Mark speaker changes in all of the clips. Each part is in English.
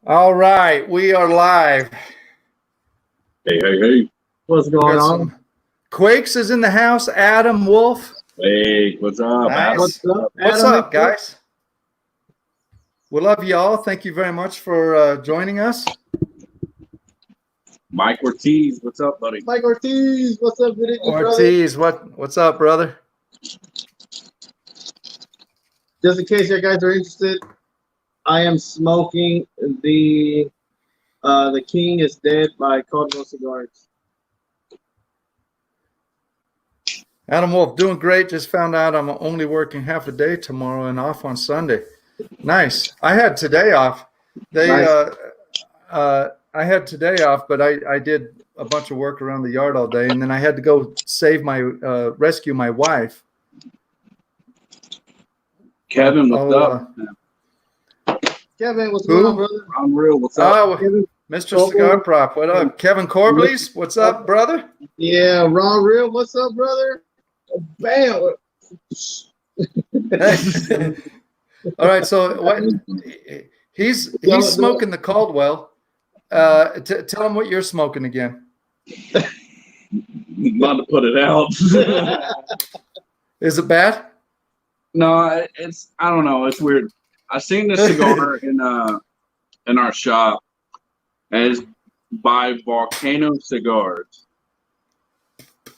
Speaker 1: All right, we are live.
Speaker 2: Hey.
Speaker 3: What's going on?
Speaker 1: Quakes is in the house. Adam Wolf.
Speaker 2: Hey, what's up,
Speaker 1: Nice.
Speaker 2: Adam?
Speaker 1: What's up, guys? We love you all. Thank you very much for joining us.
Speaker 2: Mike Ortiz, what's up, buddy?
Speaker 3: Mike Ortiz, what's up, brother?
Speaker 1: Ortiz, what's up, brother?
Speaker 3: Just in case you guys are interested, I am smoking the King is Dead by Caldwell Cigars.
Speaker 1: Adam Wolf, doing great. Just found out I'm only working half a day tomorrow and off on Sunday. Nice. I had today off. I had today off, but I did a bunch of work around the yard all day, and then I had to go rescue my wife.
Speaker 2: Kevin, what's up?
Speaker 3: Kevin, what's going on, brother?
Speaker 2: I'm real. What's up?
Speaker 1: Mr. Cigar Prop, what up? Kevin Corbleys, what's up, brother?
Speaker 3: Yeah, Ron Real, what's up, brother? Bam.
Speaker 1: All right, so what? He's smoking the Caldwell. Tell him what you're smoking again.
Speaker 2: Not to put it out.
Speaker 1: Is it bad?
Speaker 2: No, I don't know. It's weird. I seen this cigar in our shop, and it's by Volcano Cigars.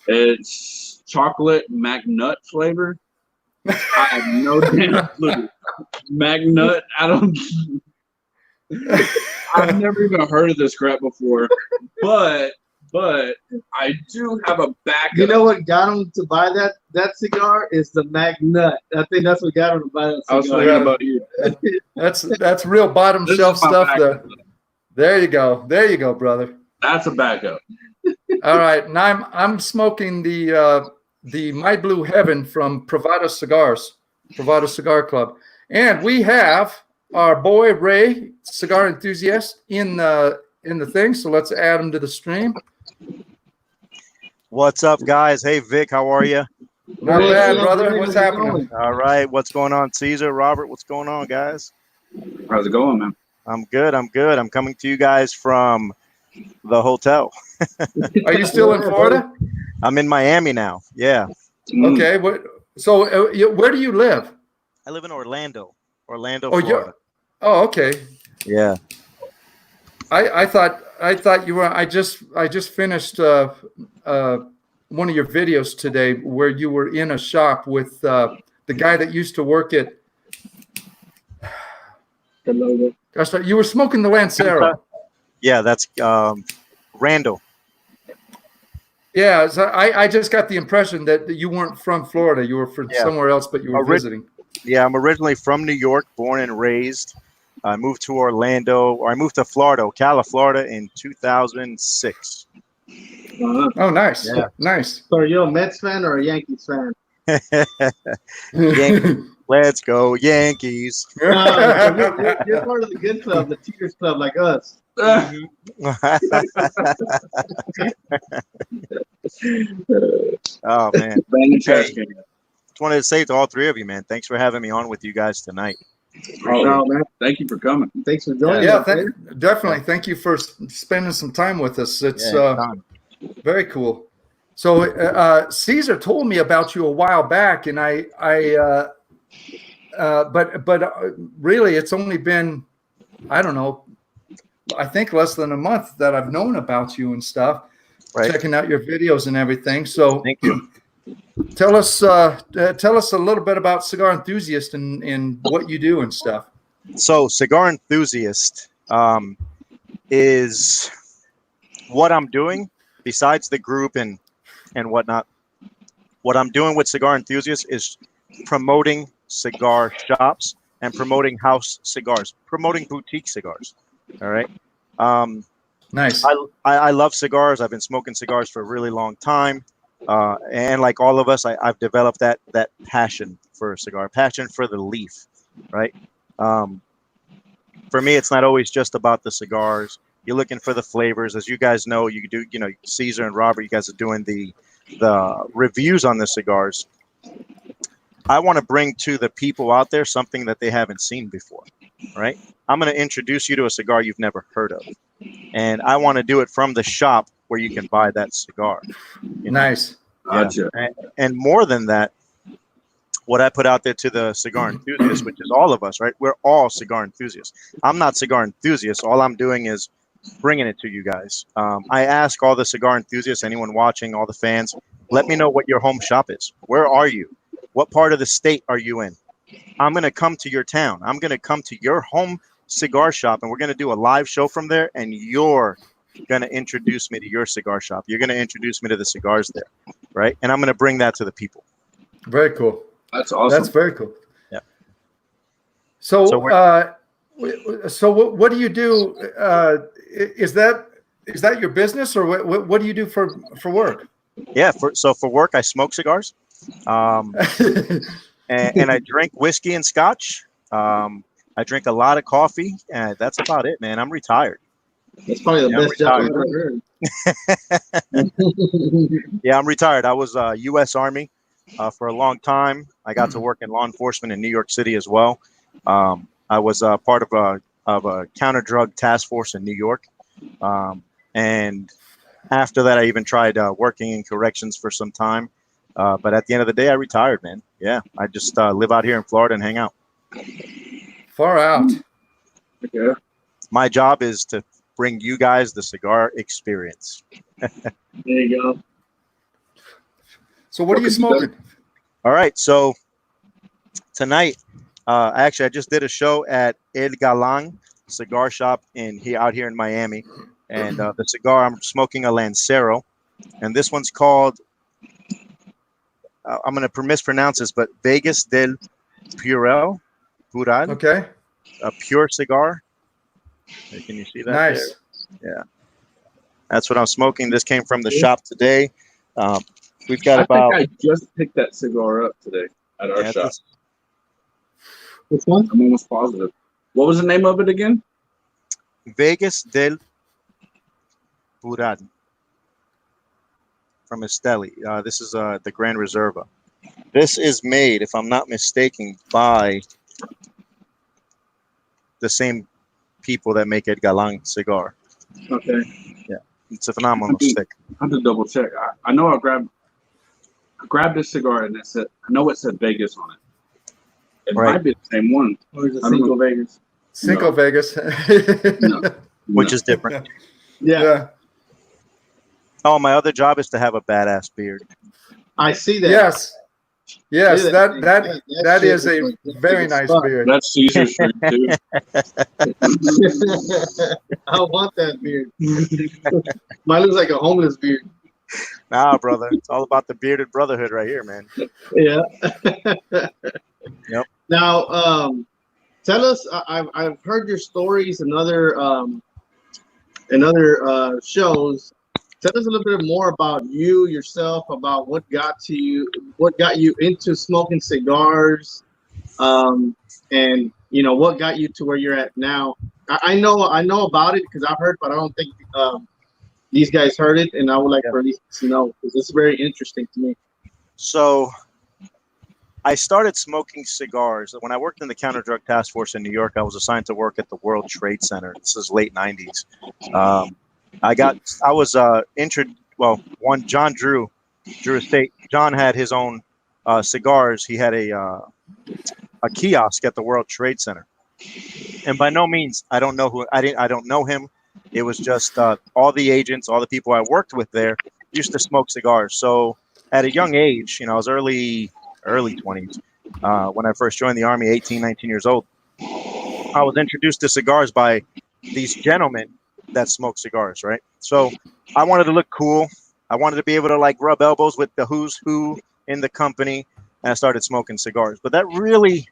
Speaker 2: It's chocolate McNut flavor. I have no damn clue. McNut, I've never even heard of this crap before, but I do have a backup.
Speaker 3: You know what got him to buy that cigar is the McNut. I think that's what got him to buy that cigar.
Speaker 2: I was thinking about you.
Speaker 1: That's real bottom shelf stuff there. There you go, brother.
Speaker 2: That's a backup.
Speaker 1: All right, and I'm smoking the My Blue Heaven from Privado Cigars, Privado Cigar Club, and we have our boy Ray, Cigar Enthusiast, in the thing. So let's add him to the stream.
Speaker 4: What's up, guys? Hey, Vic, how are you?
Speaker 1: Not bad, brother. What's happening?
Speaker 4: All right, what's going on, Cesar? Robert, what's going on, guys?
Speaker 2: How's it going, man?
Speaker 4: I'm good. I'm coming to you guys from the hotel.
Speaker 1: Are you still in Florida?
Speaker 4: I'm in Miami now. Yeah.
Speaker 1: Okay. So where do you live?
Speaker 4: I live in Orlando, Florida.
Speaker 1: Oh, okay.
Speaker 4: Yeah.
Speaker 1: I thought you were. I just finished one of your videos today where you were in a shop with the guy that used to work at. Gosh, you were smoking the Lancero.
Speaker 4: Yeah, that's Randall.
Speaker 1: Yeah, so I just got the impression that you weren't from Florida. You were from somewhere else, but you were visiting.
Speaker 4: Yeah, I'm originally from New York, born and raised. I moved to Ocala, Florida in 2006.
Speaker 1: Oh, nice.
Speaker 4: Yeah.
Speaker 1: Nice.
Speaker 3: So are you a Mets fan or a Yankees fan?
Speaker 4: Let's go, Yankees.
Speaker 3: You're part of the good club, the Cheaters Club, like us.
Speaker 4: Oh, man.
Speaker 2: Fantastic.
Speaker 4: Just wanted to say to all three of you, man, thanks for having me on with you guys tonight.
Speaker 2: Oh, man. Thank you for coming.
Speaker 3: Thanks for joining
Speaker 1: us. Definitely. Thank you for spending some time with us. It's very cool. So Cesar told me about you a while back, and but really, it's only been, I don't know, I think less than a month that I've known about you and stuff, checking out your videos and everything. So
Speaker 4: thank you.
Speaker 1: Tell us a little bit about Cigar Enthusiast and what you do and stuff.
Speaker 4: So Cigar Enthusiast is what I'm doing besides the group and whatnot. What I'm doing with Cigar Enthusiast is promoting cigar shops and promoting house cigars, promoting boutique cigars. All right.
Speaker 1: Nice.
Speaker 4: I love cigars. I've been smoking cigars for a really long time. And like all of us, I've developed that passion for a cigar, passion for the leaf, right? For me, it's not always just about the cigars. You're looking for the flavors. As you guys know, Cesar and Robert, you guys are doing the reviews on the cigars. I want to bring to the people out there something that they haven't seen before, right? I'm going to introduce you to a cigar you've never heard of. And I want to do it from the shop where you can buy that cigar. You know?
Speaker 1: Nice.
Speaker 2: Gotcha.
Speaker 4: And more than that, what I put out there to the cigar enthusiasts, which is all of us, right? We're all cigar enthusiasts. I'm not cigar enthusiast. All I'm doing is bringing it to you guys. I ask all the cigar enthusiasts, anyone watching, all the fans, let me know what your home shop is. Where are you? What part of the state are you in? I'm going to come to your town. I'm going to come to your home cigar shop, and we're going to do a live show from there, and you're going to introduce me to your cigar shop. You're going to introduce me to the cigars there, right? And I'm going to bring that to the people.
Speaker 1: Very cool.
Speaker 2: That's awesome.
Speaker 1: That's very cool.
Speaker 4: Yeah.
Speaker 1: So,
Speaker 4: So
Speaker 1: what do you do? Is that your business, or what do you do for work?
Speaker 4: Yeah. For work, I smoke cigars, and I drink whiskey and scotch. I drink a lot of coffee, and that's about it, man. I'm retired.
Speaker 3: That's probably the best job I've ever heard.
Speaker 4: Yeah, I'm retired. I was U.S. Army for a long time. I got to work in law enforcement in New York City as well. I was part of a counter drug task force in New York, and after that, I even tried working in corrections for some time. But at the end of the day, I retired, man. Yeah, I just live out here in Florida and hang out.
Speaker 1: Far out.
Speaker 2: Yeah.
Speaker 4: My job is to bring you guys the cigar experience.
Speaker 3: There you go.
Speaker 1: So what are you smoking?
Speaker 4: All right, so tonight, actually, I just did a show at El Galan Cigar Shop out here in Miami, and the cigar I'm smoking a Lancero, and this one's called. I'm going to mispronounce this, but Vegas del Pural.
Speaker 1: Okay.
Speaker 4: A pure cigar. Can you see that?
Speaker 1: Nice.
Speaker 4: There? Yeah. That's what I'm smoking. This came from the shop today. We've got about.
Speaker 2: I think I just picked that cigar up today at our shop.
Speaker 3: Which one?
Speaker 2: I'm almost positive. What was the name of it again?
Speaker 4: Vegas del Pural from Esteli. This is the Grand Reserva. This is made, if I'm not mistaken, by the same people that make Ed Galan cigar.
Speaker 2: Okay.
Speaker 4: Yeah, it's a phenomenal stick.
Speaker 2: I have to double check. I know I grabbed this cigar and I know it said Vegas on it. It might be the same one.
Speaker 3: Or is it Cinco Vegas?
Speaker 1: Cinco Vegas.
Speaker 4: Which is different.
Speaker 1: Yeah.
Speaker 4: Oh, my other job is to have a badass beard.
Speaker 3: I see that.
Speaker 1: Yes. Yes,
Speaker 3: See
Speaker 1: that is a very nice beard.
Speaker 2: That's Cesar's shirt too.
Speaker 3: I want that beard. Mine looks like a homeless beard.
Speaker 4: Nah, brother. It's all about the bearded brotherhood right here, man.
Speaker 3: Yeah.
Speaker 4: Yep.
Speaker 3: Now, tell us. I've heard your stories in other shows. Tell us a little bit more about yourself, about what got you into smoking cigars, and what got you to where you're at now. I know about it because I've heard, but I don't think these guys heard it, and I would like for at least to know because it's very interesting to me. So,
Speaker 4: I started smoking cigars when I worked in the counter drug task force in New York. I was assigned to work at the World Trade Center. This is late '90s. John Drew Estate. John had his own cigars. He had a kiosk at the World Trade Center, and by no means I don't know him. It was just all the agents, all the people I worked with there used to smoke cigars. So at a young age, I was early 20s when I first joined the Army, 18, 19 years old. I was introduced to cigars by these gentlemen that smoke cigars, right? So I wanted to look cool. I wanted to be able to rub elbows with the who's who in the company, and I started smoking cigars. But that really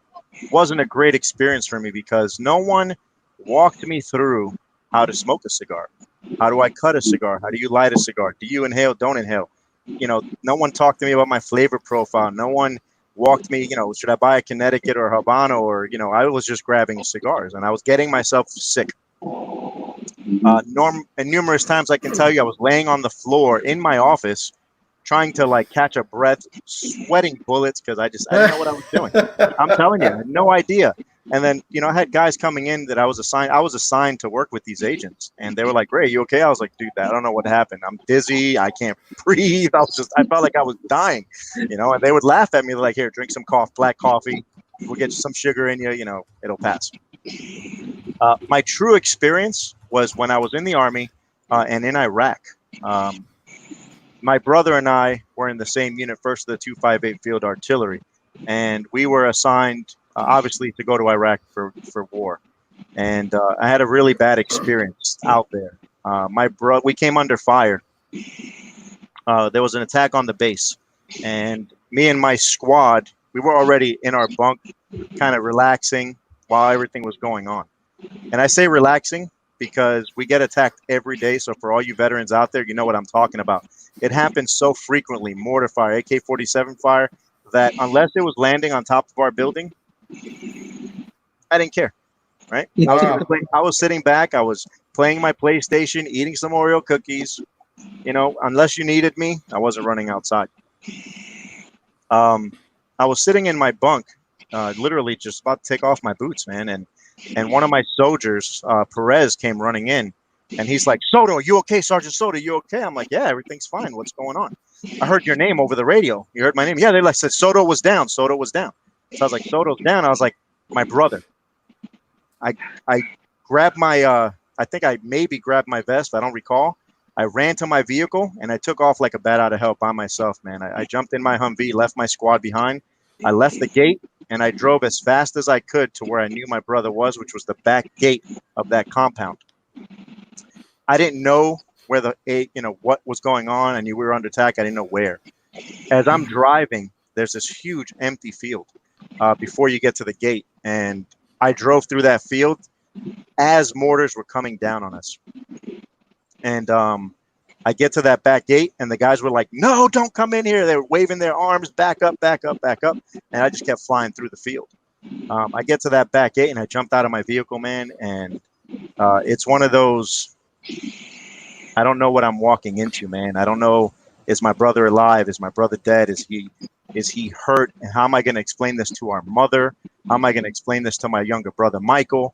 Speaker 4: wasn't a great experience for me because no one walked me through how to smoke a cigar. How do I cut a cigar? How do you light a cigar? Do you inhale? Don't inhale? No one talked to me about my flavor profile. No one walked me, should I buy a Connecticut or Habano or, I was just grabbing cigars and I was getting myself sick. And numerous times I can tell you I was laying on the floor in my office trying to like catch a breath, sweating bullets because I didn't know what I was doing. I'm telling you, I had no idea. And then, you know, I had guys coming in that I was assigned to work with these agents, and they were like, "Ray, you okay?" I was like, "Dude, I don't know what happened. I'm dizzy. I can't breathe." I felt like I was dying, you know. And they would laugh at me like, "Here, drink some black coffee. We'll get you some sugar in you. You know, it'll pass." My true experience was when I was in the Army and in Iraq. My brother and I were in the same unit, 1st of the 258 Field Artillery, and we were assigned, obviously, to go to Iraq for war. And I had a really bad experience out there. We came under fire. There was an attack on the base, and me and my squad, we were already in our bunk, kind of relaxing while everything was going on. And I say relaxing because we get attacked every day. So for all you veterans out there, you know what I'm talking about. It happens so frequently, mortar fire, AK-47 fire, that unless it was landing on top of our building, I didn't care, right? I was sitting back. I was playing my PlayStation, eating some Oreo cookies. You know, unless you needed me, I wasn't running outside. I was sitting in my bunk, literally just about to take off my boots, man. And one of my soldiers, Perez, came running in. And he's like, "Soto, you okay? Sergeant Soto, you okay?" I'm like, "Yeah, everything's fine. What's going on?" "I heard your name over the radio." "You heard my name?" "Yeah." They like said Soto was down. Soto was down. So I was like, "Soto's down." I was like, "My brother." I grabbed my, I think I maybe grabbed my vest. I don't recall. I ran to my vehicle and I took off like a bat out of hell by myself, man. I jumped in my Humvee, left my squad behind. I left the gate and I drove as fast as I could to where I knew my brother was, which was the back gate of that compound. I didn't know where what was going on. I knew we were under attack. I didn't know where. As I'm driving, there's this huge empty field before you get to the gate. And I drove through that field as mortars were coming down on us. And I get to that back gate and the guys were like, "No, don't come in here." They were waving their arms, "Back up, back up, back up." And I just kept flying through the field. I get to that back gate and I jumped out of my vehicle, man. And it's one of those, I don't know what I'm walking into, man. I don't know, is my brother alive? Is my brother dead? Is he hurt? And how am I going to explain this to our mother? How am I going to explain this to my younger brother, Michael?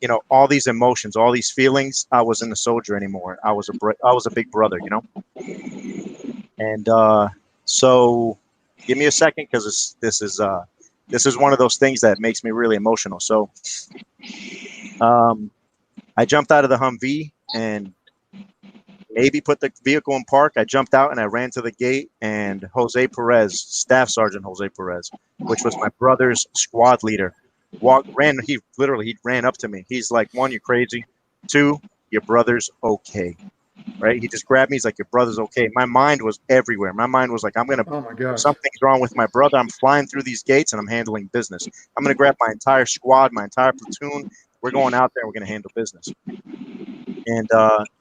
Speaker 4: You know, all these emotions, all these feelings. I wasn't a soldier anymore. I was a big brother, you know? And so give me a second, because this is one of those things that makes me really emotional. So I jumped out of the Humvee and maybe put the vehicle in park. I jumped out and I ran to the gate, and Jose Perez, Staff Sergeant Jose Perez, which was my brother's squad leader, he ran up to me. He's like, "1, you're crazy. 2, your brother's okay." Right? He just grabbed me. He's like, "Your brother's okay." My mind was everywhere. My mind was like, oh my gosh, something's wrong with my brother. I'm flying through these gates and I'm handling business. I'm going to grab my entire squad, my entire platoon. We're going out there and we're going to handle business. And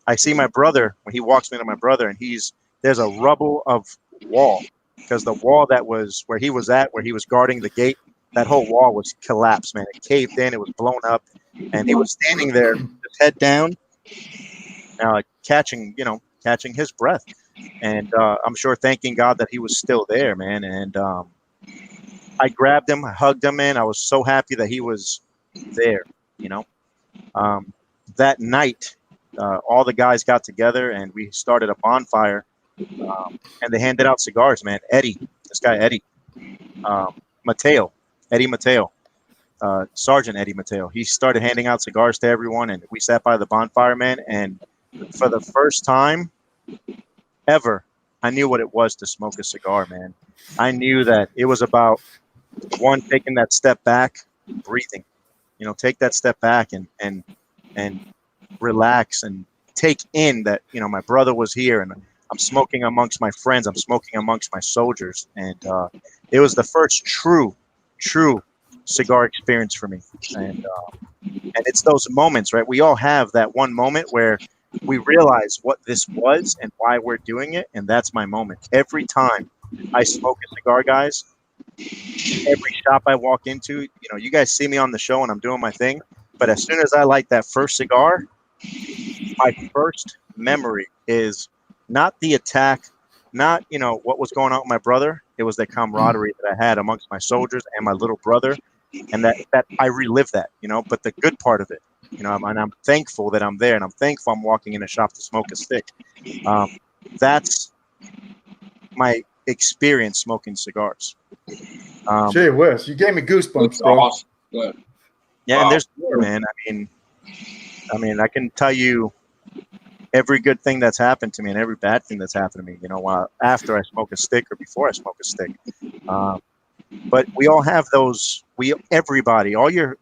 Speaker 4: I see my brother, when he walks me to my brother, and there's a rubble of wall, because the wall that was where he was guarding the gate, that whole wall was collapsed, man. It caved in, it was blown up, and he was standing there, his head down, catching his breath. And I'm sure thanking God that he was still there, man. And I grabbed him, I hugged him, man. I was so happy that he was there, you know. That night, all the guys got together and we started a bonfire, and they handed out cigars, man. Eddie, Eddie Mateo, Sergeant Eddie Mateo. He started handing out cigars to everyone, and we sat by the bonfire, man. And for the first time ever, I knew what it was to smoke a cigar, man. I knew that it was about, 1, taking that step back, breathing. You know, take that step back and relax and take in that, you know, my brother was here and I'm smoking amongst my friends. I'm smoking amongst my soldiers. And it was the first true cigar experience for me. And it's those moments, right? We all have that one moment where we realize what this was and why we're doing it. And that's my moment. Every time I smoke a cigar, guys, every shop I walk into, you know, you guys see me on the show and I'm doing my thing. But as soon as I light that first cigar, my first memory is not the attack not, you know, what was going on with my brother. It was the camaraderie that I had amongst my soldiers and my little brother, and that I relived that, you know. But the good part of it, you know, and I'm thankful that I'm there, and I'm thankful I'm walking in a shop to smoke a stick. That's my experience smoking cigars.
Speaker 1: Gee whiz, you gave me goosebumps,
Speaker 2: It's
Speaker 1: bro.
Speaker 2: awesome. Good.
Speaker 4: Yeah,
Speaker 2: Wow.
Speaker 4: and there's more, man. I mean, I can tell you every good thing that's happened to me and every bad thing that's happened to me, you know, after I smoke a stick or before I smoke a stick. But we all have those. Everybody, all your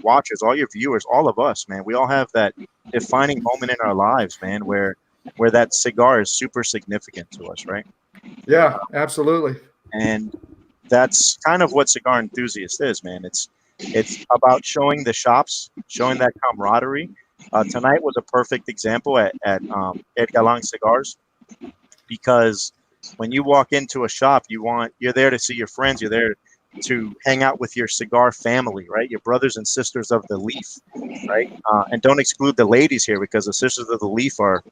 Speaker 4: watchers, all your viewers, all of us, man. We all have that defining moment in our lives, man, where that cigar is super significant to us, right?
Speaker 1: Yeah, absolutely.
Speaker 4: And that's kind of what Cigar Enthusiast is, man. It's about showing the shops, showing that camaraderie. Tonight was a perfect example at Ed Galang Cigars, because when you walk into a shop, you're there to see your friends, you're there to hang out with your cigar family, right? Your brothers and sisters of the leaf, right? And don't exclude the ladies here, because the sisters of the leaf are,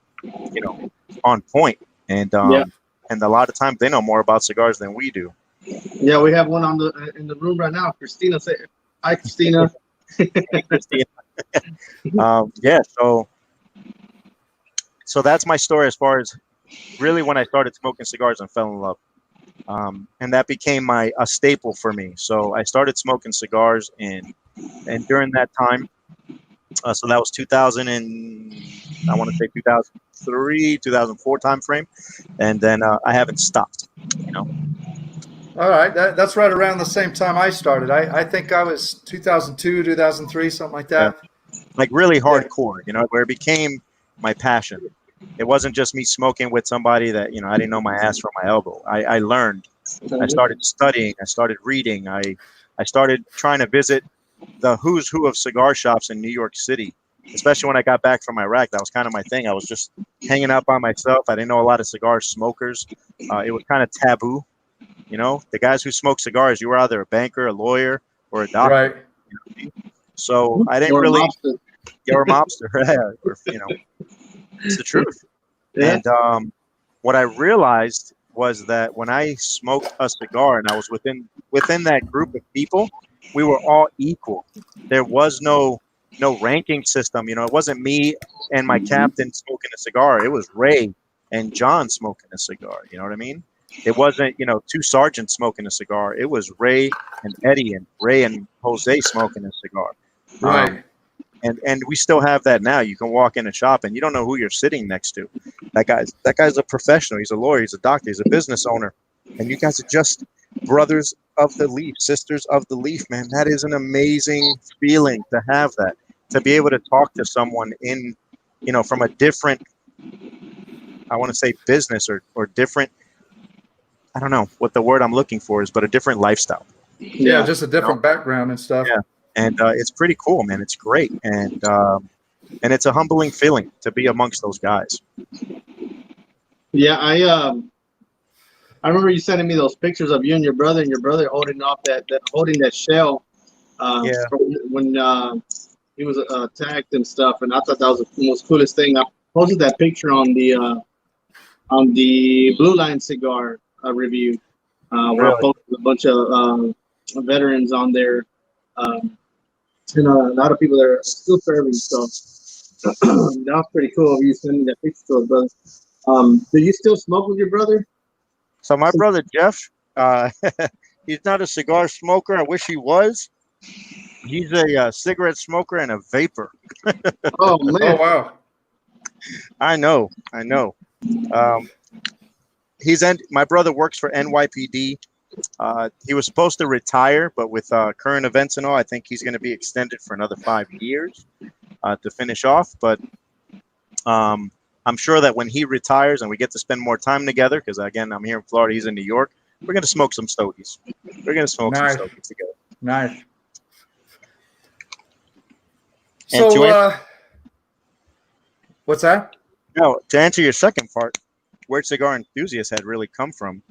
Speaker 4: you know, on point, and
Speaker 3: Yeah.
Speaker 4: and a lot of times they know more about cigars than we do.
Speaker 3: Yeah, we have one in the room right now. Christina, say hi, Christina.
Speaker 4: Yeah, so that's my story as far as really when I started smoking cigars and fell in love. And that became a staple for me. So I started smoking cigars, and during that time, so that was 2000 and I want to say 2003, 2004 time frame, and then I haven't stopped. You know,
Speaker 1: All right, that's right around the same time I started. I think I was 2002, 2003, something like
Speaker 4: yeah,
Speaker 1: that.
Speaker 4: like really
Speaker 1: Yeah.
Speaker 4: hardcore. You know, where it became my passion. It wasn't just me smoking with somebody that, you know, I didn't know my ass from my elbow. I learned. I started studying. I started reading. I started trying to visit the who's who of cigar shops in New York City, especially when I got back from Iraq. That was kind of my thing. I was just hanging out by myself. I didn't know a lot of cigar smokers. It was kind of taboo. You know, the guys who smoke cigars, you were either a banker, a lawyer, or a doctor.
Speaker 1: Right.
Speaker 4: So I didn't
Speaker 3: Or a
Speaker 4: really,
Speaker 3: mobster.
Speaker 4: or a mobster, or, you know, it's the truth.
Speaker 3: Yeah.
Speaker 4: And what I realized was that when I smoked a cigar and I was within that group of people, we were all equal. There was no ranking system. You know, it wasn't me and my captain smoking a cigar. It was Ray and John smoking a cigar. You know what I mean? It wasn't, you know, two sergeants smoking a cigar. It was Ray and Eddie and Ray and Jose smoking a cigar.
Speaker 1: Right.
Speaker 4: And we still have that now. You can walk in a shop and you don't know who you're sitting next to. That guy's a professional. He's a lawyer. He's a doctor. He's a business owner. And you guys are just brothers of the leaf, sisters of the leaf, man. That is an amazing feeling to have that, to be able to talk to someone in, you know, from a different, I want to say business or different, I don't know what the word I'm looking for is, but a different lifestyle.
Speaker 1: Yeah, just a different background and stuff.
Speaker 4: Yeah. And it's pretty cool, man. It's great. And it's a humbling feeling to be amongst those guys.
Speaker 3: Yeah, I remember you sending me those pictures of you and your brother holding off holding that shell
Speaker 4: Yeah.
Speaker 3: when he was attacked and stuff, and I thought that was the most coolest thing. I posted that picture on the Blue Line cigar review, where
Speaker 4: Really?
Speaker 3: I posted a bunch of veterans on there, and a lot of people that are still serving. So that was pretty cool of you sending that picture to us, brother. Do you still smoke with your brother?
Speaker 4: So my brother Jeff, he's not a cigar smoker. I wish he was. He's a cigarette smoker and a vapor.
Speaker 3: Oh
Speaker 1: Oh
Speaker 3: man,
Speaker 1: wow.
Speaker 4: I know. My brother works for NYPD. He was supposed to retire, but with current events and all, I think he's going to be extended for another 5 years to finish off. But I'm sure that when he retires and we get to spend more time together, because again, I'm here in Florida, he's in New York, we're going to smoke some stogies. We're going to smoke
Speaker 1: Nice.
Speaker 4: some stogies together.
Speaker 1: Nice.
Speaker 4: And
Speaker 1: So, what's that?
Speaker 4: Now, to answer your second part, where Cigar Enthusiast had really come from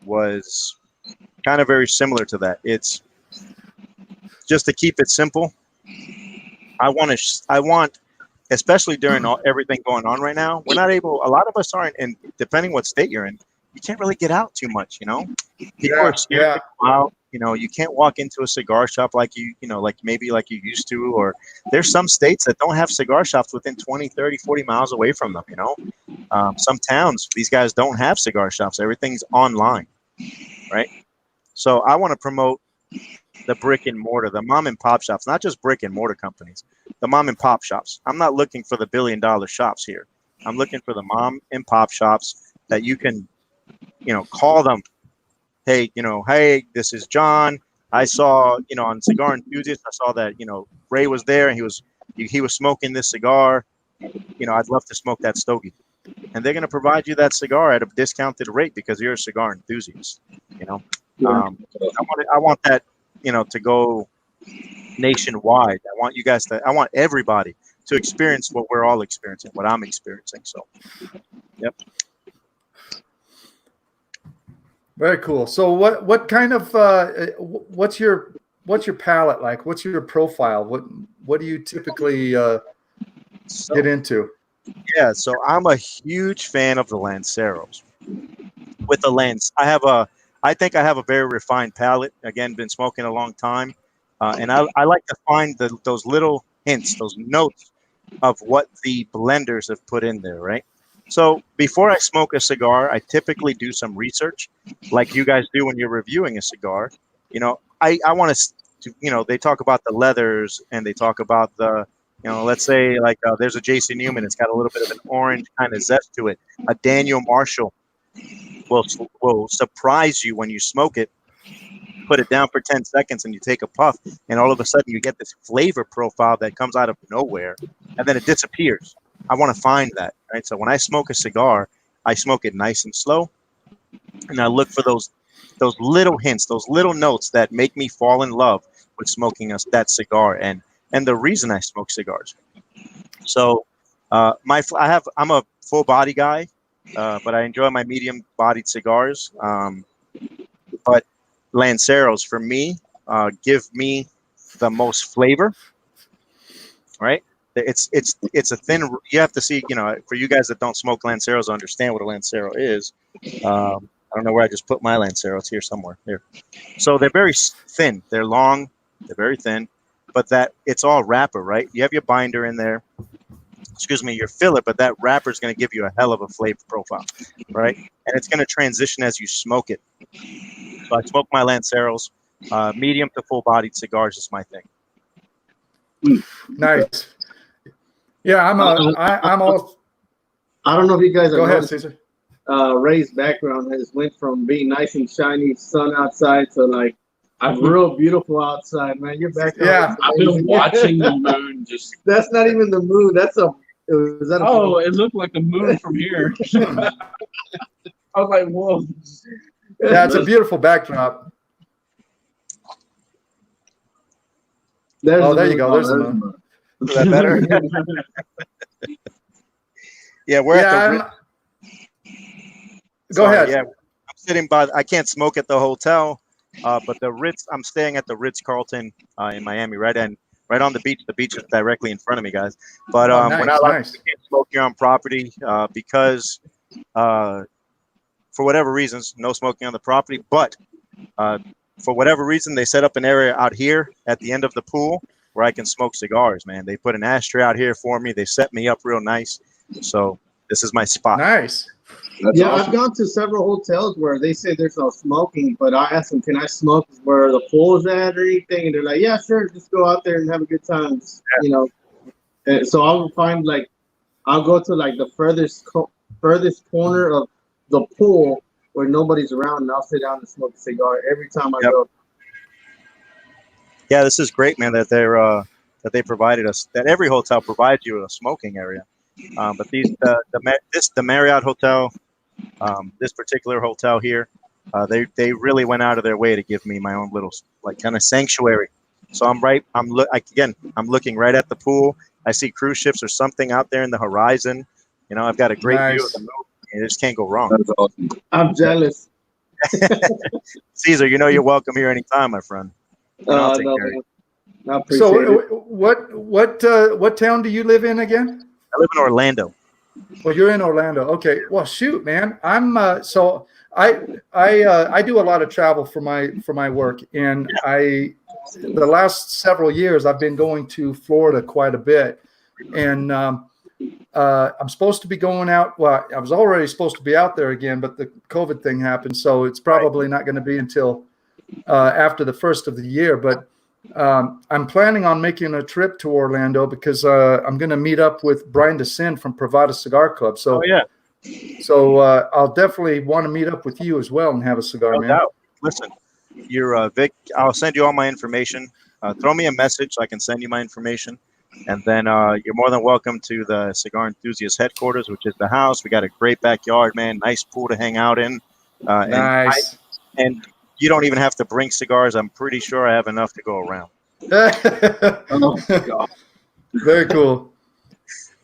Speaker 4: was kind of very similar to that. It's just to keep it simple. I want especially during everything going on right now, we're not able. A lot of us aren't, and depending what state you're in, you can't really get out too much. People are scared to go out. You can't walk into a cigar shop like like maybe like you used to, or there's some states that don't have cigar shops within 20, 30, 40 miles away from them. Some towns, these guys don't have cigar shops. Everything's online, right? So I want to promote the brick and mortar, the mom and pop shops, not just brick and mortar companies, the mom and pop shops. I'm not looking for the $1 billion shops here. I'm looking for the mom and pop shops that you can, call them. Hey, hey, this is John. I saw, on Cigar Enthusiast, I saw that, Ray was there and he was smoking this cigar. I'd love to smoke that stogie. And they're going to provide you that cigar at a discounted rate because you're a cigar enthusiast. I want that, to go nationwide. I want everybody to experience what we're all experiencing, what I'm experiencing. So, yep.
Speaker 1: Very cool. So what kind of what's your palate like? What's your profile? What do you typically get into?
Speaker 4: Yeah, so I'm a huge fan of the Lanceros. With the Lance, I think I have a very refined palate. Again, been smoking a long time, and I like to find those little hints, those notes of what the blenders have put in there, right? So before I smoke a cigar, I typically do some research, like you guys do when you're reviewing a cigar. I want to, they talk about the leathers and they talk about the, let's say like there's a Jason Newman. It's got a little bit of an orange kind of zest to it. A Daniel Marshall will surprise you when you smoke it. Put it down for 10 seconds and you take a puff, and all of a sudden you get this flavor profile that comes out of nowhere, and then it disappears. I want to find that, right? So when I smoke a cigar, I smoke it nice and slow, and I look for those little hints, those little notes that make me fall in love with smoking that cigar, and the reason I smoke cigars. So I'm a full body guy, but I enjoy my medium bodied cigars. But Lanceros for me give me the most flavor, right? It's a thin. You have to see, for you guys that don't smoke Lanceros, understand what a Lancero is. I don't know where I just put my Lancero. It's here somewhere. Here. So they're very thin. They're long. They're very thin, but it's all wrapper, right? You have your binder in there. Excuse me, your filler, but that wrapper is going to give you a hell of a flavor profile, right? And it's going to transition as you smoke it. So I smoke my Lanceros. Medium to full-bodied cigars is my thing.
Speaker 1: Nice. Yeah, I'm all.
Speaker 3: I don't know if you guys
Speaker 1: Go ahead, Cesar.
Speaker 3: Ray's background has went from being nice and shiny, sun outside, to like real beautiful outside, man. Your background.
Speaker 1: Yeah,
Speaker 2: I've been watching the moon just.
Speaker 3: That's not even the moon. That's a. Is that
Speaker 2: Oh, it looked like the moon from here. I was like, whoa.
Speaker 1: Yeah, it's a beautiful backdrop.
Speaker 3: There
Speaker 1: you go. There's the moon.
Speaker 4: Is that better? Yeah, we're at the.
Speaker 1: Go ahead.
Speaker 4: Yeah, I'm sitting by. I can't smoke at the hotel, but the Ritz. I'm staying at the Ritz-Carlton in Miami, right on the beach. The beach is directly in front of me, guys. But
Speaker 1: nice,
Speaker 4: we're not allowed
Speaker 1: nice.
Speaker 4: to smoke here on property because, for whatever reasons, no smoking on the property. But for whatever reason, they set up an area out here at the end of the pool where I can smoke cigars. Man, they put an ashtray out here for me. They set me up real nice. So this is my spot.
Speaker 1: Nice.
Speaker 2: That's awesome.
Speaker 3: I've gone to several hotels where they say there's no smoking, but I asked them, can I smoke where the pool's at or anything? And they're like, yeah, sure, just go out there and have a good time, And so I'll find I'll go to the furthest corner of the pool where nobody's around, and I'll sit down and smoke a cigar every time I go.
Speaker 4: Yeah, this is great, man, that they provided us, that every hotel provides you a smoking area. But the Marriott hotel, this particular hotel here, they really went out of their way to give me my own little kind of sanctuary. So I'm looking right at the pool. I see cruise ships or something out there in the horizon. I've got a great view of the moon. You just can't go wrong.
Speaker 2: That's awesome.
Speaker 3: I'm jealous.
Speaker 4: Cesar, you're welcome here anytime, my friend. I'll take care of you.
Speaker 3: I
Speaker 1: So,
Speaker 3: appreciate it.
Speaker 1: what town do you live in again?
Speaker 4: I live in Orlando.
Speaker 1: Well, you're in Orlando. Okay. Well, shoot, man. I'm so I do a lot of travel for my work, and the last several years I've been going to Florida quite a bit, and I'm supposed to be going out. Well, I was already supposed to be out there again, but the COVID thing happened, so it's probably not going to be until after the first of the year. But I'm planning on making a trip to Orlando because I'm going to meet up with Brian DeSin from Privada Cigar Club. So,
Speaker 4: Oh yeah,
Speaker 1: so I'll definitely want to meet up with you as well and have a cigar,
Speaker 4: no
Speaker 1: man.
Speaker 4: doubt. Listen, you're Vic. I'll send you all my information. Throw me a message so I can send you my information. And then you're more than welcome to the Cigar Enthusiast headquarters, which is the house. We got a great backyard, man. Nice pool to hang out in.
Speaker 1: Nice.
Speaker 4: And you don't even have to bring cigars. I'm pretty sure I have enough to go around.
Speaker 3: Oh, God.
Speaker 1: Very cool.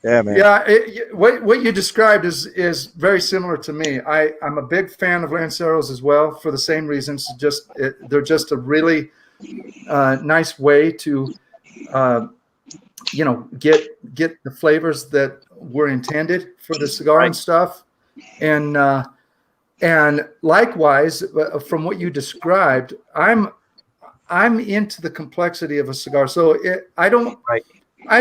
Speaker 4: Yeah, man.
Speaker 1: Yeah, what you described is very similar to me. I'm a big fan of Lanceros as well for the same reasons. They're just a really nice way to get the flavors that were intended for the cigar and stuff, and likewise from what you described, I'm into the complexity of a cigar. So I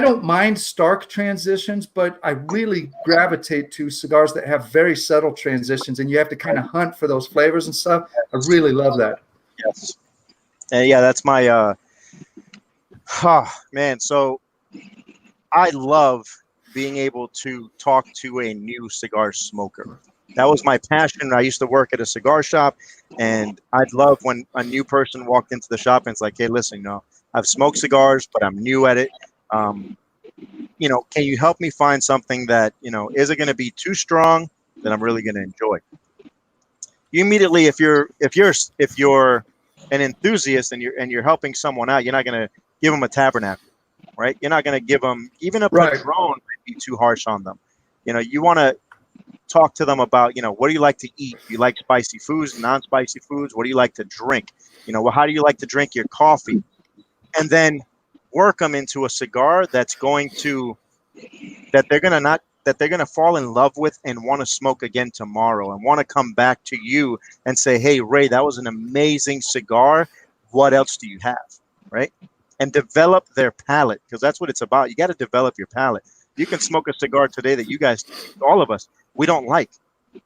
Speaker 1: don't mind stark transitions, but I really gravitate to cigars that have very subtle transitions, and you have to kind of hunt for those flavors and stuff. I really love that.
Speaker 4: Yes. And yeah, that's my man. So I love being able to talk to a new cigar smoker. That was my passion. I used to work at a cigar shop, and I'd love when a new person walked into the shop and it's like, hey, listen, I've smoked cigars, but I'm new at it. Can you help me find something that, isn't going to be too strong that I'm really going to enjoy? You immediately, if you're an enthusiast and you're helping someone out, you're not going to give them a tabernacle, right? You're not going to give them even a Padron might be too harsh on them. You want to talk to them about, what do you like to eat? Do you like spicy foods, non-spicy foods? What do you like to drink? How do you like to drink your coffee? And then work them into a cigar that they're going to fall in love with and want to smoke again tomorrow and want to come back to you and say, hey, Ray, that was an amazing cigar. What else do you have? Right? And develop their palate, because that's what it's about. You got to develop your palate. You can smoke a cigar today that you guys, all of us, we don't like.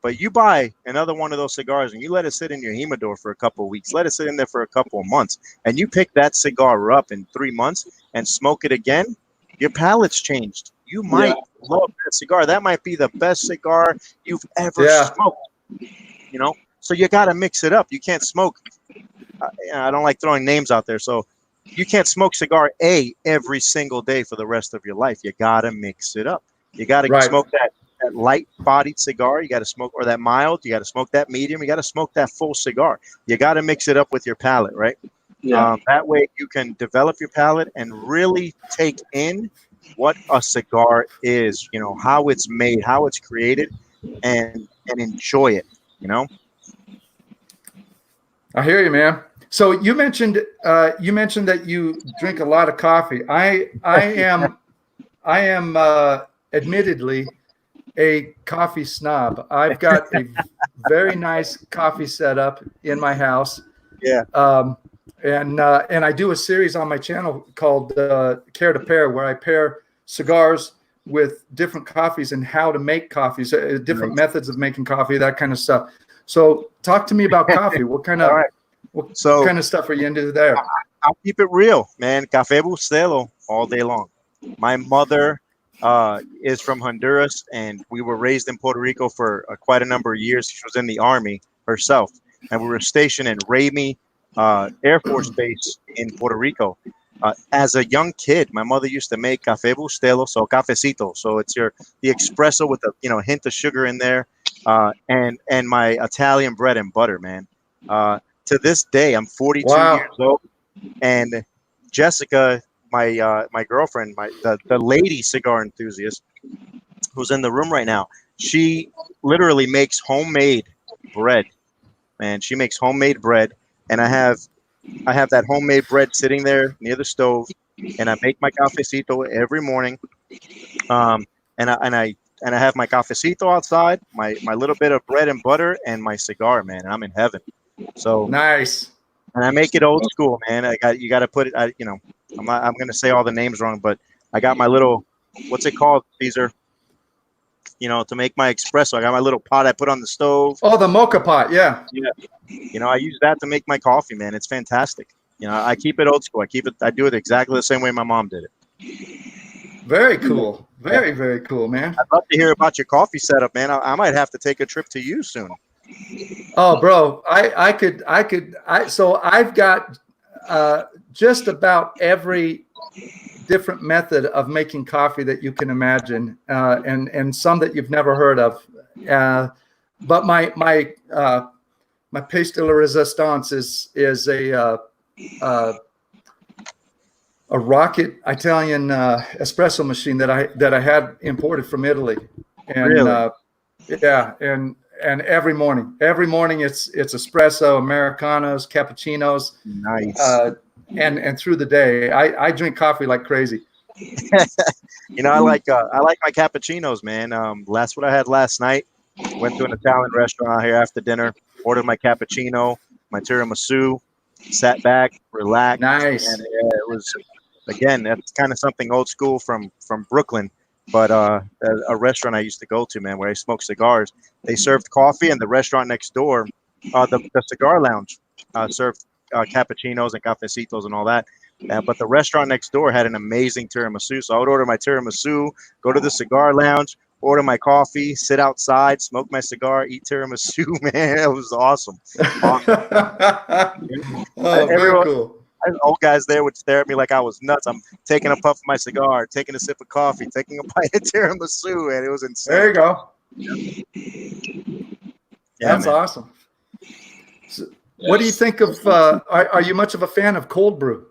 Speaker 4: But you buy another one of those cigars and you let it sit in your humidor for a couple of weeks, let it sit in there for a couple of months, and you pick that cigar up in 3 months and smoke it again, your palate's changed. You might love that cigar. That might be the best cigar you've ever smoked. So you got to mix it up. You can't smoke. I don't like throwing names out there. So you can't smoke cigar A every single day for the rest of your life. You got to mix it up. You got to smoke that light-bodied cigar. You got to smoke, or that mild. You got to smoke that medium. You got to smoke that full cigar. You got to mix it up with your palate, right? Yeah. That way you can develop your palate and really take in what a cigar is, how it's made, how it's created, and enjoy it,
Speaker 1: I hear you, man. So you mentioned that you drink a lot of coffee. I am admittedly a coffee snob. I've got a very nice coffee setup in my house.
Speaker 4: Yeah.
Speaker 1: And I do a series on my channel called Care to Pair, where I pair cigars with different coffees and how to make coffees, different methods of making coffee, that kind of stuff. So talk to me about coffee. What kind of kind of stuff are you into there?
Speaker 4: I'll keep it real, man. Café Bustelo all day long. My mother is from Honduras, and we were raised in Puerto Rico for quite a number of years. She was in the Army herself, and we were stationed in Ramey Air Force Base in Puerto Rico. As a young kid, my mother used to make café bustelo, so cafecito. So it's the espresso with a hint of sugar in there, and my Italian bread and butter, man. To this day, I'm 42 years old, and Jessica, my girlfriend, the lady cigar enthusiast, who's in the room right now, she literally makes homemade bread, man. She makes homemade bread, and I have that homemade bread sitting there near the stove, and I make my cafecito every morning. And I have my cafecito outside, my little bit of bread and butter, and my cigar, man. And I'm in heaven. So
Speaker 1: Nice.
Speaker 4: and I make it old school, man. You got to put it. I'm gonna say all the names wrong, but I got my little, what's it called, Cesar? To make my espresso. I got my little pot I put on the stove.
Speaker 1: Oh, the mocha pot. Yeah.
Speaker 4: Yeah. I use that to make my coffee, man. It's fantastic. I keep it old school. I do it exactly the same way my mom did it.
Speaker 1: Very cool. Very, very cool, man.
Speaker 4: I'd love to hear about your coffee setup, man. I might have to take a trip to you soon.
Speaker 1: Oh, bro, so I've got just about every different method of making coffee that you can imagine, and some that you've never heard of. But my pièce de la résistance is a rocket Italian espresso machine that I had imported from Italy, and
Speaker 4: Really?
Speaker 1: and every morning it's espresso, Americanos, cappuccinos,
Speaker 4: Nice.
Speaker 1: and through the day I drink coffee like crazy.
Speaker 4: I like my cappuccinos, man. That's what I had last night. Went to an Italian restaurant out here after dinner, ordered my cappuccino, my tiramisu, sat back, relaxed.
Speaker 1: Nice.
Speaker 4: And it was, again, that's kind of something old school from Brooklyn. But a restaurant I used to go to, man, where I smoked cigars, they served coffee, and the restaurant next door, the cigar lounge, served cappuccinos and cafecitos and all that. But the restaurant next door had an amazing tiramisu. So I would order my tiramisu, go to the cigar lounge, order my coffee, sit outside, smoke my cigar, eat tiramisu, man. It was awesome.
Speaker 1: Oh, very cool.
Speaker 4: Old guys there would stare at me like I was nuts. I'm taking a puff of my cigar, taking a sip of coffee, taking a bite of tiramisu, and it was insane.
Speaker 1: There you go.
Speaker 4: Yeah,
Speaker 1: That's
Speaker 4: man.
Speaker 1: awesome. So, what do you think of? Are you much of a fan of cold brew?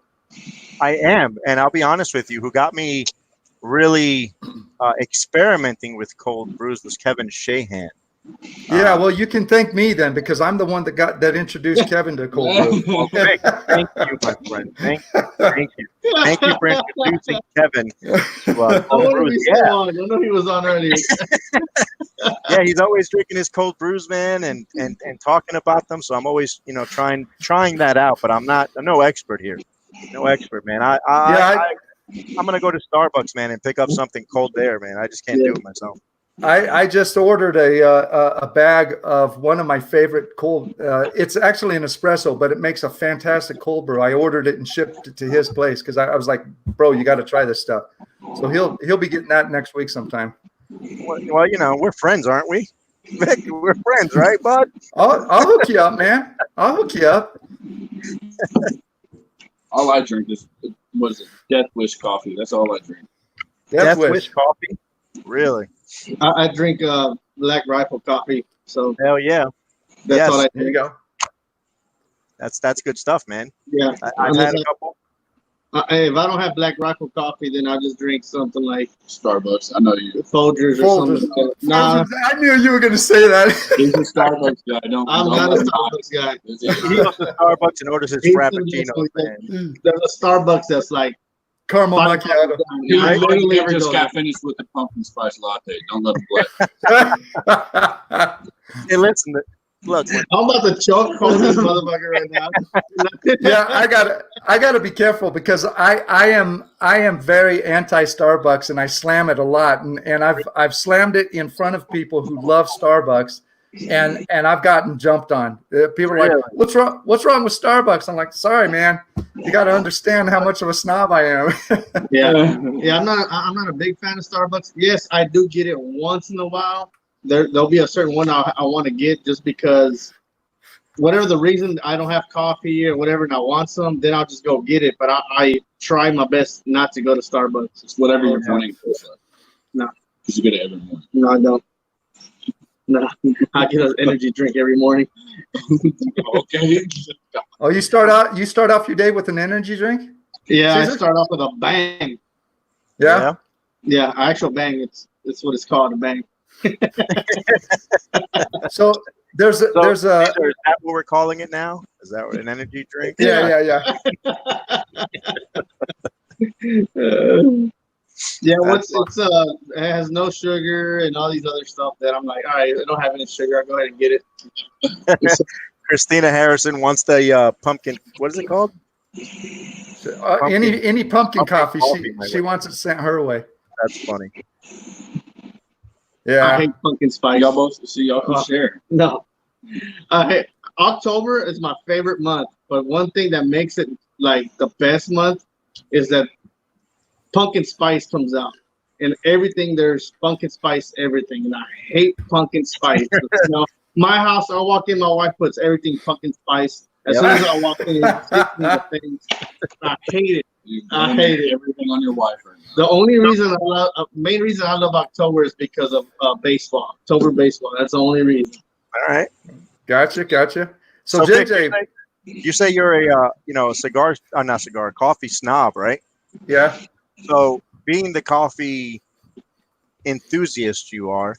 Speaker 4: I am, and I'll be honest with you. Who got me really experimenting with cold brews was Kevin Shahan.
Speaker 1: Yeah, well, you can thank me then, because I'm the one that introduced Kevin to cold brew.
Speaker 4: Well, Vic, thank you, my friend. Thank you. Thank you for introducing Kevin to cold brews.
Speaker 3: I know he was on earlier.
Speaker 4: Yeah, he's always drinking his cold brews, man, and talking about them. So I'm always, trying that out. But I'm no expert here. No expert, man. I'm gonna go to Starbucks, man, and pick up something cold there, man. I just can't do it myself.
Speaker 1: I just ordered a bag of one of my favorite cold. It's actually an espresso, but it makes a fantastic cold brew. I ordered it and shipped it to his place because I was like, bro, you got to try this stuff. So he'll be getting that next week sometime.
Speaker 4: Well, we're friends, aren't we? Vic, we're friends, right, bud?
Speaker 1: I'll hook you up, man. I'll hook you up.
Speaker 2: All I drink is, what is it? Death Wish coffee. That's all I drink.
Speaker 1: Death
Speaker 4: Wish
Speaker 1: Wish.
Speaker 4: coffee. Really?
Speaker 3: I drink Black Rifle coffee, so
Speaker 4: Hell yeah.
Speaker 3: that's all I
Speaker 1: There you
Speaker 3: drink.
Speaker 1: go.
Speaker 4: That's good stuff, man.
Speaker 3: Yeah.
Speaker 4: I've had a couple.
Speaker 3: If I don't have Black Rifle coffee, then I'll just drink something like
Speaker 2: Starbucks. I know you.
Speaker 3: Folgers or
Speaker 1: Folgers.
Speaker 3: something. Nah,
Speaker 1: I knew you were going to say that.
Speaker 2: He's a Starbucks guy.
Speaker 3: I'm not a Starbucks guy.
Speaker 4: He goes to Starbucks and orders his frappuccino, man.
Speaker 3: There's a Starbuks that's like
Speaker 1: Caramel macchiato.
Speaker 2: He
Speaker 3: I
Speaker 2: literally
Speaker 3: literally
Speaker 2: just
Speaker 3: go
Speaker 2: got finished with the pumpkin spice latte. Don't let him play.
Speaker 4: Hey, listen, look,
Speaker 3: I'm about to choke on this motherfucker right now.
Speaker 1: Yeah, I gotta be careful because I am very anti Starbucks and I slam it a lot, and I've slammed it in front of people who love Starbucks, and I've gotten jumped on. People are like,
Speaker 4: Really?
Speaker 1: what's wrong with Starbucks? I'm like, sorry, man, you got to understand how much of a snob I am.
Speaker 3: Yeah, I'm not a big fan of Starbucks. Yes, I do get it once in a while. There'll be a certain one I want to get just because, whatever the reason, I don't have coffee or whatever, and I want some, then I'll just go get it. But I try my best not to go to Starbucks.
Speaker 2: It's whatever your morning feels like.
Speaker 3: No.
Speaker 2: Because you get it every morning.
Speaker 3: No, I don't. No, I get an energy drink every morning.
Speaker 2: Okay.
Speaker 1: Oh, you start off your day with an energy drink?
Speaker 3: Yeah, I
Speaker 1: Cesar?
Speaker 3: start off with a bang.
Speaker 1: Yeah.
Speaker 3: Yeah, actual bang. It's what it's called, a bang.
Speaker 1: So there's a
Speaker 4: is that what we're calling it now? Is that an energy drink?
Speaker 1: yeah.
Speaker 3: Yeah,
Speaker 4: That's
Speaker 3: it has no sugar and all these other stuff that I'm like, all right, I don't have any sugar. I'll go ahead and get it.
Speaker 4: Christina Harrison wants the pumpkin. What is it called?
Speaker 1: Any pumpkin coffee,
Speaker 4: my
Speaker 1: she
Speaker 4: way.
Speaker 1: wants it sent her way.
Speaker 4: That's funny.
Speaker 3: I
Speaker 1: Yeah.
Speaker 3: hate pumpkin spice.
Speaker 2: Y'all both see y'all can share.
Speaker 3: No. October is my favorite month, but one thing that makes it like the best month is that pumpkin spice comes out. And everything, there's pumpkin spice, everything. And I hate pumpkin spice. My house, I walk in, my wife puts everything pumpkin spice. As soon as I walk in, it's sticking the things. I hate it. I hate it.
Speaker 2: Everything on your wife right now.
Speaker 3: The only reason main reason I love October is because of baseball. October baseball. That's the only reason.
Speaker 4: All right.
Speaker 1: Gotcha. So
Speaker 4: Vic,
Speaker 1: JJ,
Speaker 4: you say you're a coffee snob, right?
Speaker 1: yeah.
Speaker 4: So being the coffee enthusiast you are,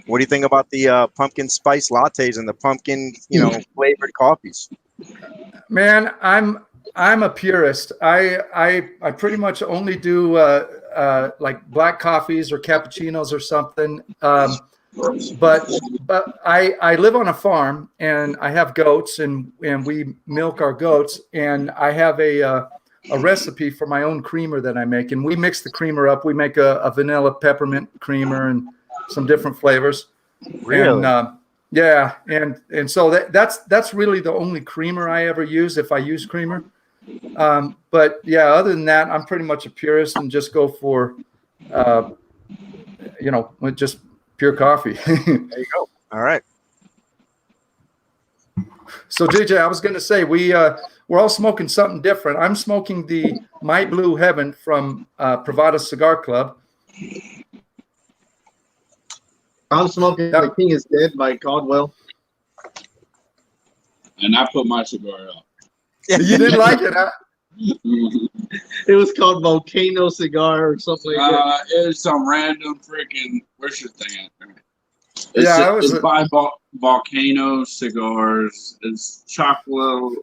Speaker 4: what do you think about the pumpkin spice lattes and the pumpkin, flavored coffees?
Speaker 1: Man, I'm a purist. I pretty much only do like black coffees or cappuccinos or something. But I live on a farm and I have goats and we milk our goats, and I have a recipe for my own creamer that I make, and we mix the creamer up. We make a vanilla peppermint creamer and some different flavors.
Speaker 4: Really?
Speaker 1: And yeah, and so that's really the only creamer I ever use, if I use creamer. But yeah, other than that, I'm pretty much a purist and just go for with just pure coffee.
Speaker 4: There you go. All right.
Speaker 1: So JJ, I was going to say we're all smoking something different. I'm smoking the My Blue Heaven from Privada Cigar Club.
Speaker 3: I'm smoking The King is Dead by Caldwell.
Speaker 2: And I put my cigar out.
Speaker 1: You didn't like it, huh?
Speaker 3: It was called Volcano Cigar or something like that.
Speaker 2: It was some random freaking. Where's your thing at? It's by Volcano Cigars. It's chocolate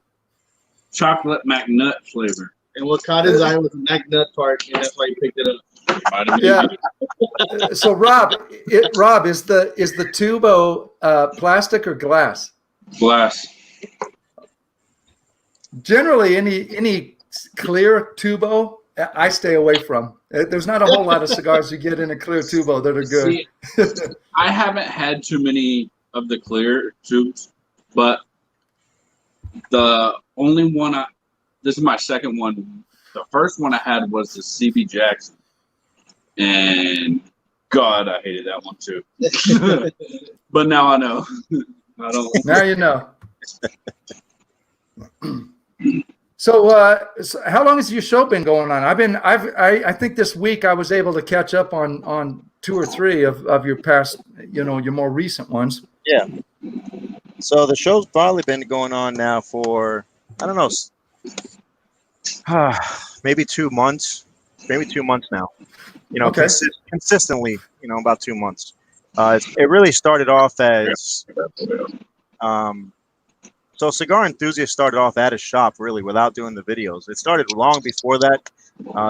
Speaker 2: McNut flavor.
Speaker 3: And what caught his eye was the McNut part, and that's why he picked it up.
Speaker 1: Yeah. So Rob, is the tubo plastic or glass?
Speaker 2: Glass.
Speaker 1: Generally, any clear tubo, I stay away from. There's not a whole lot of cigars you get in a clear tubo that are good.
Speaker 2: See, I haven't had too many of the clear tubes, but the only one this is my second one. The first one I had was the CB Jackson, and God, I hated that one too. But now I know. I don't.
Speaker 1: Now you know. So how long has your show been going on? I think this week I was able to catch up on 2 or 3 of your past, your more recent ones.
Speaker 4: Yeah. So the show's probably been going on now for, I don't know, maybe 2 months. Maybe 2 months now.
Speaker 1: Okay.
Speaker 4: Consistently, about 2 months. It really started off as so Cigar Enthusiast started off at a shop, really, without doing the videos. It started long before that.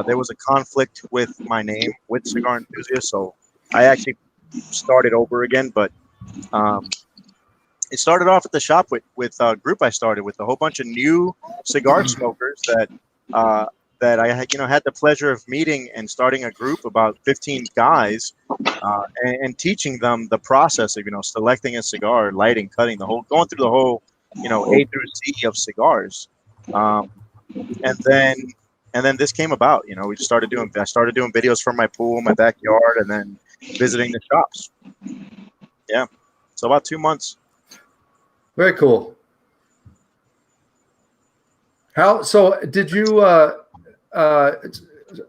Speaker 4: There was a conflict with my name with Cigar Enthusiast, so I actually started over again. But it started off at the shop with a group I started with, a whole bunch of new cigar smokers that I had the pleasure of meeting, and starting a group, about 15 guys, and teaching them the process of selecting a cigar, lighting, cutting, going through the whole A through Z of cigars, and then this came about. I started doing videos from my pool, my backyard, and then visiting the shops. Yeah, so about 2 months.
Speaker 1: Very cool. So did you?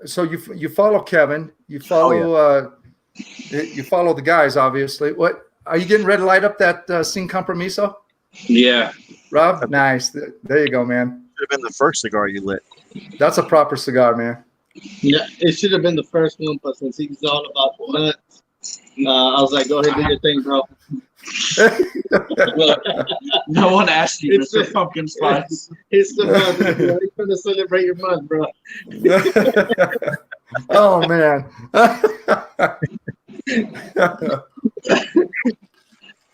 Speaker 1: So you follow Kevin? You follow? You follow the guys, obviously. What are you getting ready to light up that Sin Compromiso?
Speaker 2: Yeah.
Speaker 1: Rob, nice. There you go, man.
Speaker 4: Should have been the first cigar you lit.
Speaker 1: That's a proper cigar, man.
Speaker 3: Yeah, it should have been the first one, but since he's all about nuts, I was like, go ahead, do your thing, bro.
Speaker 2: Look, no one asked you,
Speaker 3: It's
Speaker 2: Mr.
Speaker 3: the-
Speaker 2: Pumpkin Spice.
Speaker 3: It's the month, bro. You're trying to celebrate your month, bro.
Speaker 1: Oh man.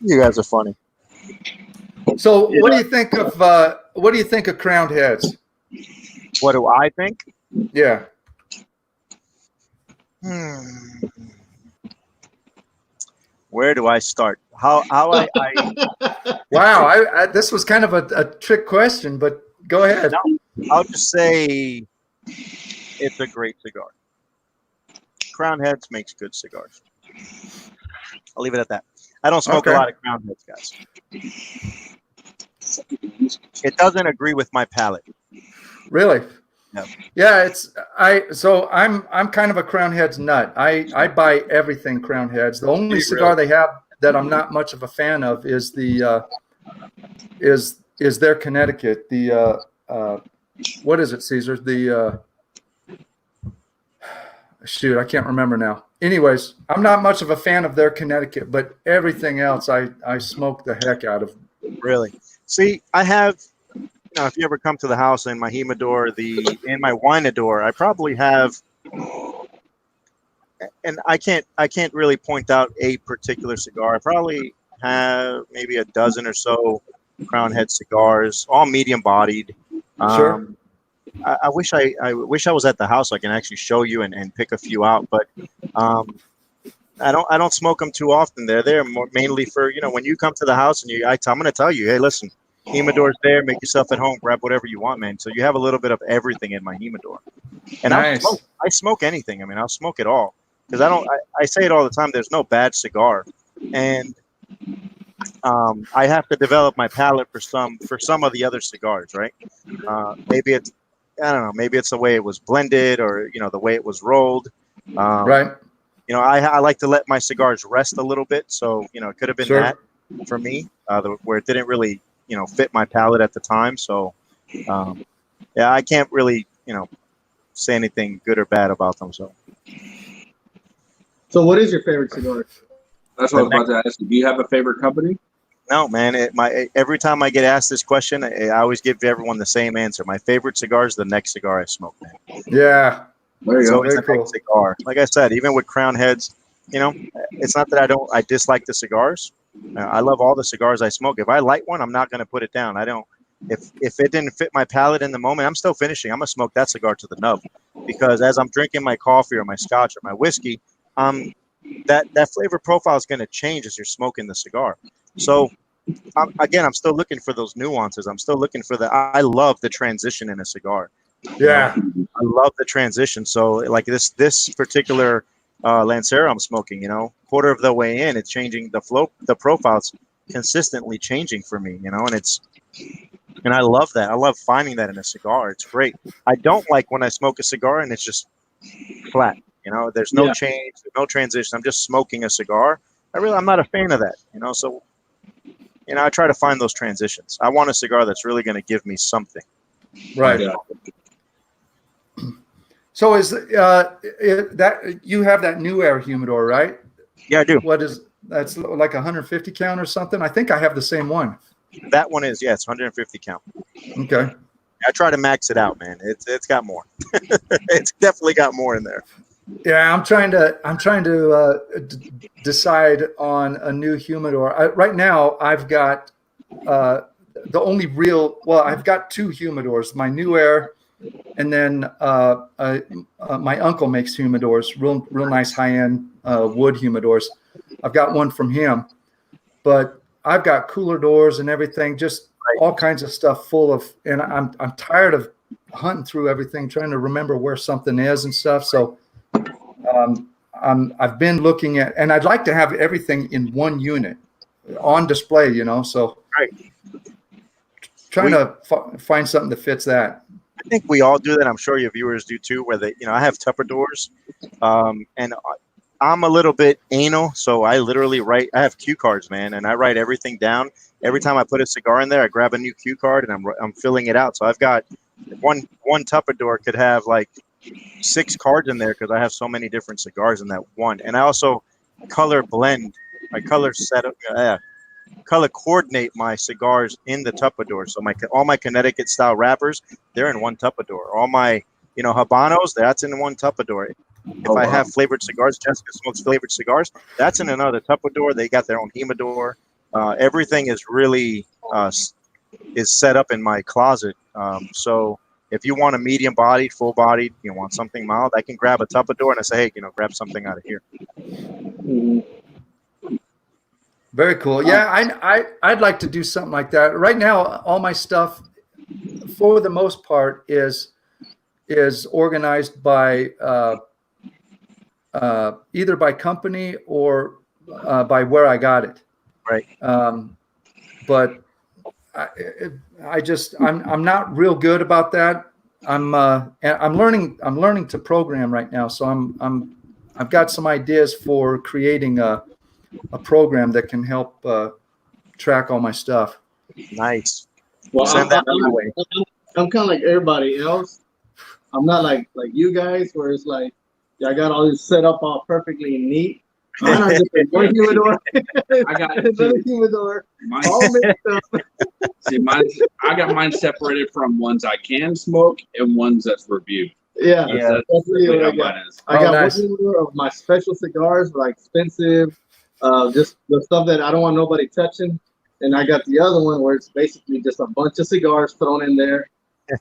Speaker 4: You guys are funny.
Speaker 1: So what do you think of crowned heads?
Speaker 4: What do I think?
Speaker 1: Yeah.
Speaker 4: Where do I start? How I
Speaker 1: Wow. This was kind of a trick question, but go ahead.
Speaker 4: I'll just say it's a great cigar. Crown Heads makes good cigars. I'll leave it at that. I don't smoke
Speaker 1: Okay.
Speaker 4: a lot of Crown Heads, guys. It doesn't agree with my palate.
Speaker 1: Really?
Speaker 4: No.
Speaker 1: Yeah, I'm kind of a Crown Heads nut. I buy everything Crown Heads. The only cigar they have that I'm not much of a fan of is their Connecticut. The what is it, Cesar? The shoot, I can't remember now. Anyways, I'm not much of a fan of their Connecticut, but everything else I smoke the heck out of.
Speaker 4: Really? See, I have, if you ever come to the house in my humidor, in my winador, I probably have, and I can't really point out a particular cigar. I probably have maybe a dozen or so Crown Head cigars, all medium bodied.
Speaker 1: Sure.
Speaker 4: I wish I was at the house so I can actually show you and pick a few out, but I don't smoke them too often. They're there mainly for, when you come to the house and I'm going to tell you, hey, listen, humidor's there, make yourself at home, grab whatever you want, man. So you have a little bit of everything in my humidor. And
Speaker 1: Nice.
Speaker 4: I smoke anything. I mean, I'll smoke it all because I say it all the time. There's no bad cigar. And I have to develop my palate for some of the other cigars, right? Maybe it's, I don't know, maybe it's the way it was blended or, the way it was rolled.
Speaker 1: Right.
Speaker 4: I like to let my cigars rest a little bit. So, it could have been
Speaker 1: Sure.
Speaker 4: that for me, where it didn't really, fit my palate at the time. So, yeah, I can't really, say anything good or bad about them. So
Speaker 3: So, what is your favorite cigar?
Speaker 2: That's what I was about to ask you. Do you have a favorite company?
Speaker 4: no, man, every time I get asked this question, I always give everyone the same answer. My favorite cigar is the next cigar I smoke, man.
Speaker 1: Yeah.
Speaker 2: There you
Speaker 4: It's
Speaker 2: go.
Speaker 4: always the
Speaker 1: Very
Speaker 4: next cigar. Like I said, even with Crown Heads, it's not that I dislike the cigars. I love all the cigars I smoke. If I light one, I'm not going to put it down. I don't. If it didn't fit my palate in the moment, I'm still finishing. I'm gonna smoke that cigar to the nub, because as I'm drinking my coffee or my scotch or my whiskey, that flavor profile is going to change as you're smoking the cigar. So I'm still looking for those nuances. I'm still looking for I love the transition in a cigar.
Speaker 1: Yeah.
Speaker 4: I love the transition. So like this particular Lancero I'm smoking, quarter of the way in, it's changing the profile's consistently changing for me, and I love that. I love finding that in a cigar. It's great. I don't like when I smoke a cigar and it's just flat. There's no change, no transition. I'm just smoking a cigar. I'm not a fan of that. So I try to find those transitions. I want a cigar that's really going to give me something.
Speaker 1: Right.
Speaker 2: Yeah.
Speaker 1: So is that you have that New Air humidor, right?
Speaker 4: Yeah, I do.
Speaker 1: That's like 150 count or something? I think I have the same one.
Speaker 4: That one is, it's 150 count.
Speaker 1: Okay.
Speaker 4: I try to max it out, man. It's got more. It's definitely got more in there.
Speaker 1: Yeah, I'm trying to decide on a new humidor. Right now, I've got I've got two humidors. My New Air, and then my uncle makes humidors, real nice high-end wood humidors. I've got one from him, but I've got cooler doors and everything, just all kinds of stuff full of. And I'm tired of hunting through everything, trying to remember where something is and stuff. So I've been looking at, and I'd like to have everything in one unit on display. So
Speaker 4: Right.
Speaker 1: trying to find something that fits that.
Speaker 4: I think we all do that. I'm sure your viewers do too, where I have Tupper doors, and I'm a little bit anal, so I literally I have cue cards, man, and I write everything down. Every time I put a cigar in there, I grab a new cue card and I'm filling it out. So I've got one Tupper door could have like 6 cards in there because I have so many different cigars in that one. And I also color blend, I color set up, color coordinate my cigars in the Tupperware. So all my Connecticut style wrappers, they're in one Tupperware. All my, Habanos, that's in one Tupperware. If I have flavored cigars, Jessica smokes flavored cigars, that's in another Tupperware. They got their own humidor. Everything is really is set up in my closet. So if you want a medium bodied, full bodied, you want something mild, I can grab a Tupperware and I say, hey, grab something out of here.
Speaker 1: Very cool. Yeah, I'd like to do something like that. Right now, all my stuff, for the most part, is organized by either by company or by where I got it.
Speaker 4: Right.
Speaker 1: But I'm not real good about that. I'm learning to program right now, so I've got some ideas for creating a program that can help track all my stuff.
Speaker 4: Nice.
Speaker 3: Well,
Speaker 4: Send that my way.
Speaker 3: I'm kind of like everybody else. I'm not like you guys, where it's like, I got all this set up all perfectly neat. Mine are just one humidor.
Speaker 2: I got
Speaker 3: another humidor. All mixed up.
Speaker 2: See, I got mine separated from ones I can smoke and ones that's reviewed.
Speaker 3: Yeah,
Speaker 2: That's
Speaker 3: really
Speaker 2: what
Speaker 3: what I
Speaker 2: mine
Speaker 3: got.
Speaker 2: is.
Speaker 3: I got
Speaker 1: nice.
Speaker 3: one humidor of my special cigars, like expensive, just the stuff that I don't want nobody touching. And I got the other one where it's basically just a bunch of cigars thrown in there.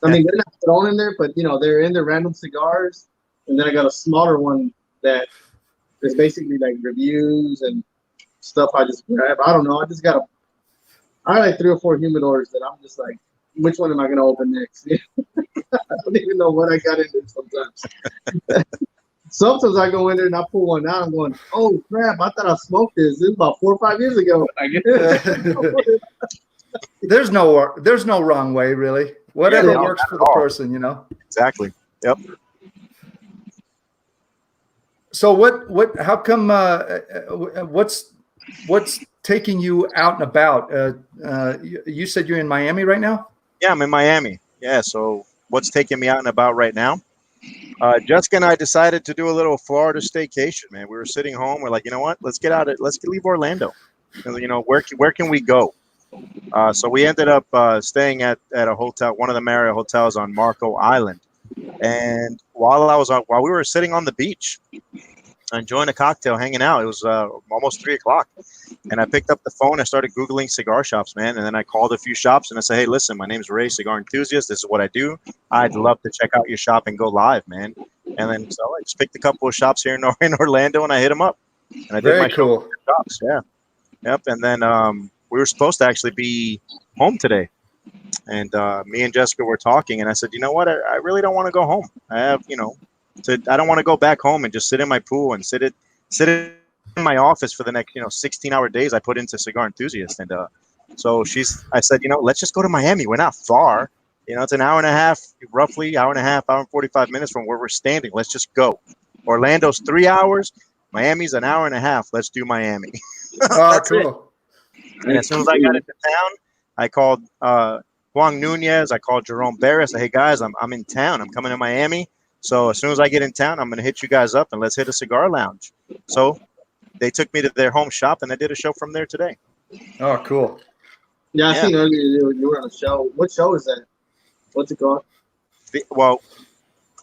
Speaker 3: I mean, they're not thrown in there, but they're in the random cigars. And then I got a smaller one that is basically like reviews and stuff I just grab. I don't know. I got like 3 or 4 humidors that I'm just like, which one am I going to open next? I don't even know what I got in there sometimes. Sometimes I go in there and I pull one out. I'm going, oh crap! I thought I smoked this. This is about 4 or 5 years ago.
Speaker 2: I get
Speaker 1: There's no wrong way, really. Whatever
Speaker 4: no,
Speaker 1: works
Speaker 4: not
Speaker 1: for
Speaker 4: at
Speaker 1: the
Speaker 4: all.
Speaker 1: person,
Speaker 4: Exactly. Yep.
Speaker 1: So how come? What's taking you out and about? You said you're in Miami right now.
Speaker 4: Yeah, I'm in Miami. Yeah. So what's taking me out and about right now? Jessica and I decided to do a little Florida staycation, man. We were sitting home. We're like, you know what? Let's leave Orlando. Where can we go? So we ended up staying at a hotel, one of the Marriott hotels on Marco Island. And while we were sitting on the beach, enjoying a cocktail, hanging out, it was almost 3 o'clock. And I picked up the phone. I started Googling cigar shops, man. And then I called a few shops and I said, hey, listen, my name's Ray, Cigar Enthusiast. This is what I do. I'd love to check out your shop and go live, man. And then so I just picked a couple of shops here in Orlando and I hit them up. And I did
Speaker 1: Very
Speaker 4: my
Speaker 1: cool.
Speaker 4: shops. Yeah. Yep. And then we were supposed to actually be home today. And me and Jessica were talking and I said, you know what? I really don't want to go home. I have, I don't want to go back home and just sit in my pool and sit in my office for the next 16-hour days I put into Cigar Enthusiast. And so I said, let's just go to Miami. We're not far, it's an hour and a half, roughly hour and 45 minutes from where we're standing. Let's just go. Orlando's 3 hours, Miami's an hour and a half. Let's do Miami.
Speaker 1: Oh, cool.
Speaker 4: And as soon as I got into town, I called Juan Nunez, I called Jerome Barris. I said, hey guys, I'm in town, I'm coming to Miami. So as soon as I get in town, I'm going to hit you guys up and let's hit a cigar lounge. So they took me to their home shop and I did a show from there today.
Speaker 1: Oh, cool.
Speaker 3: Yeah, I seen earlier you were on a show. What show is that? What's it called?
Speaker 4: Well,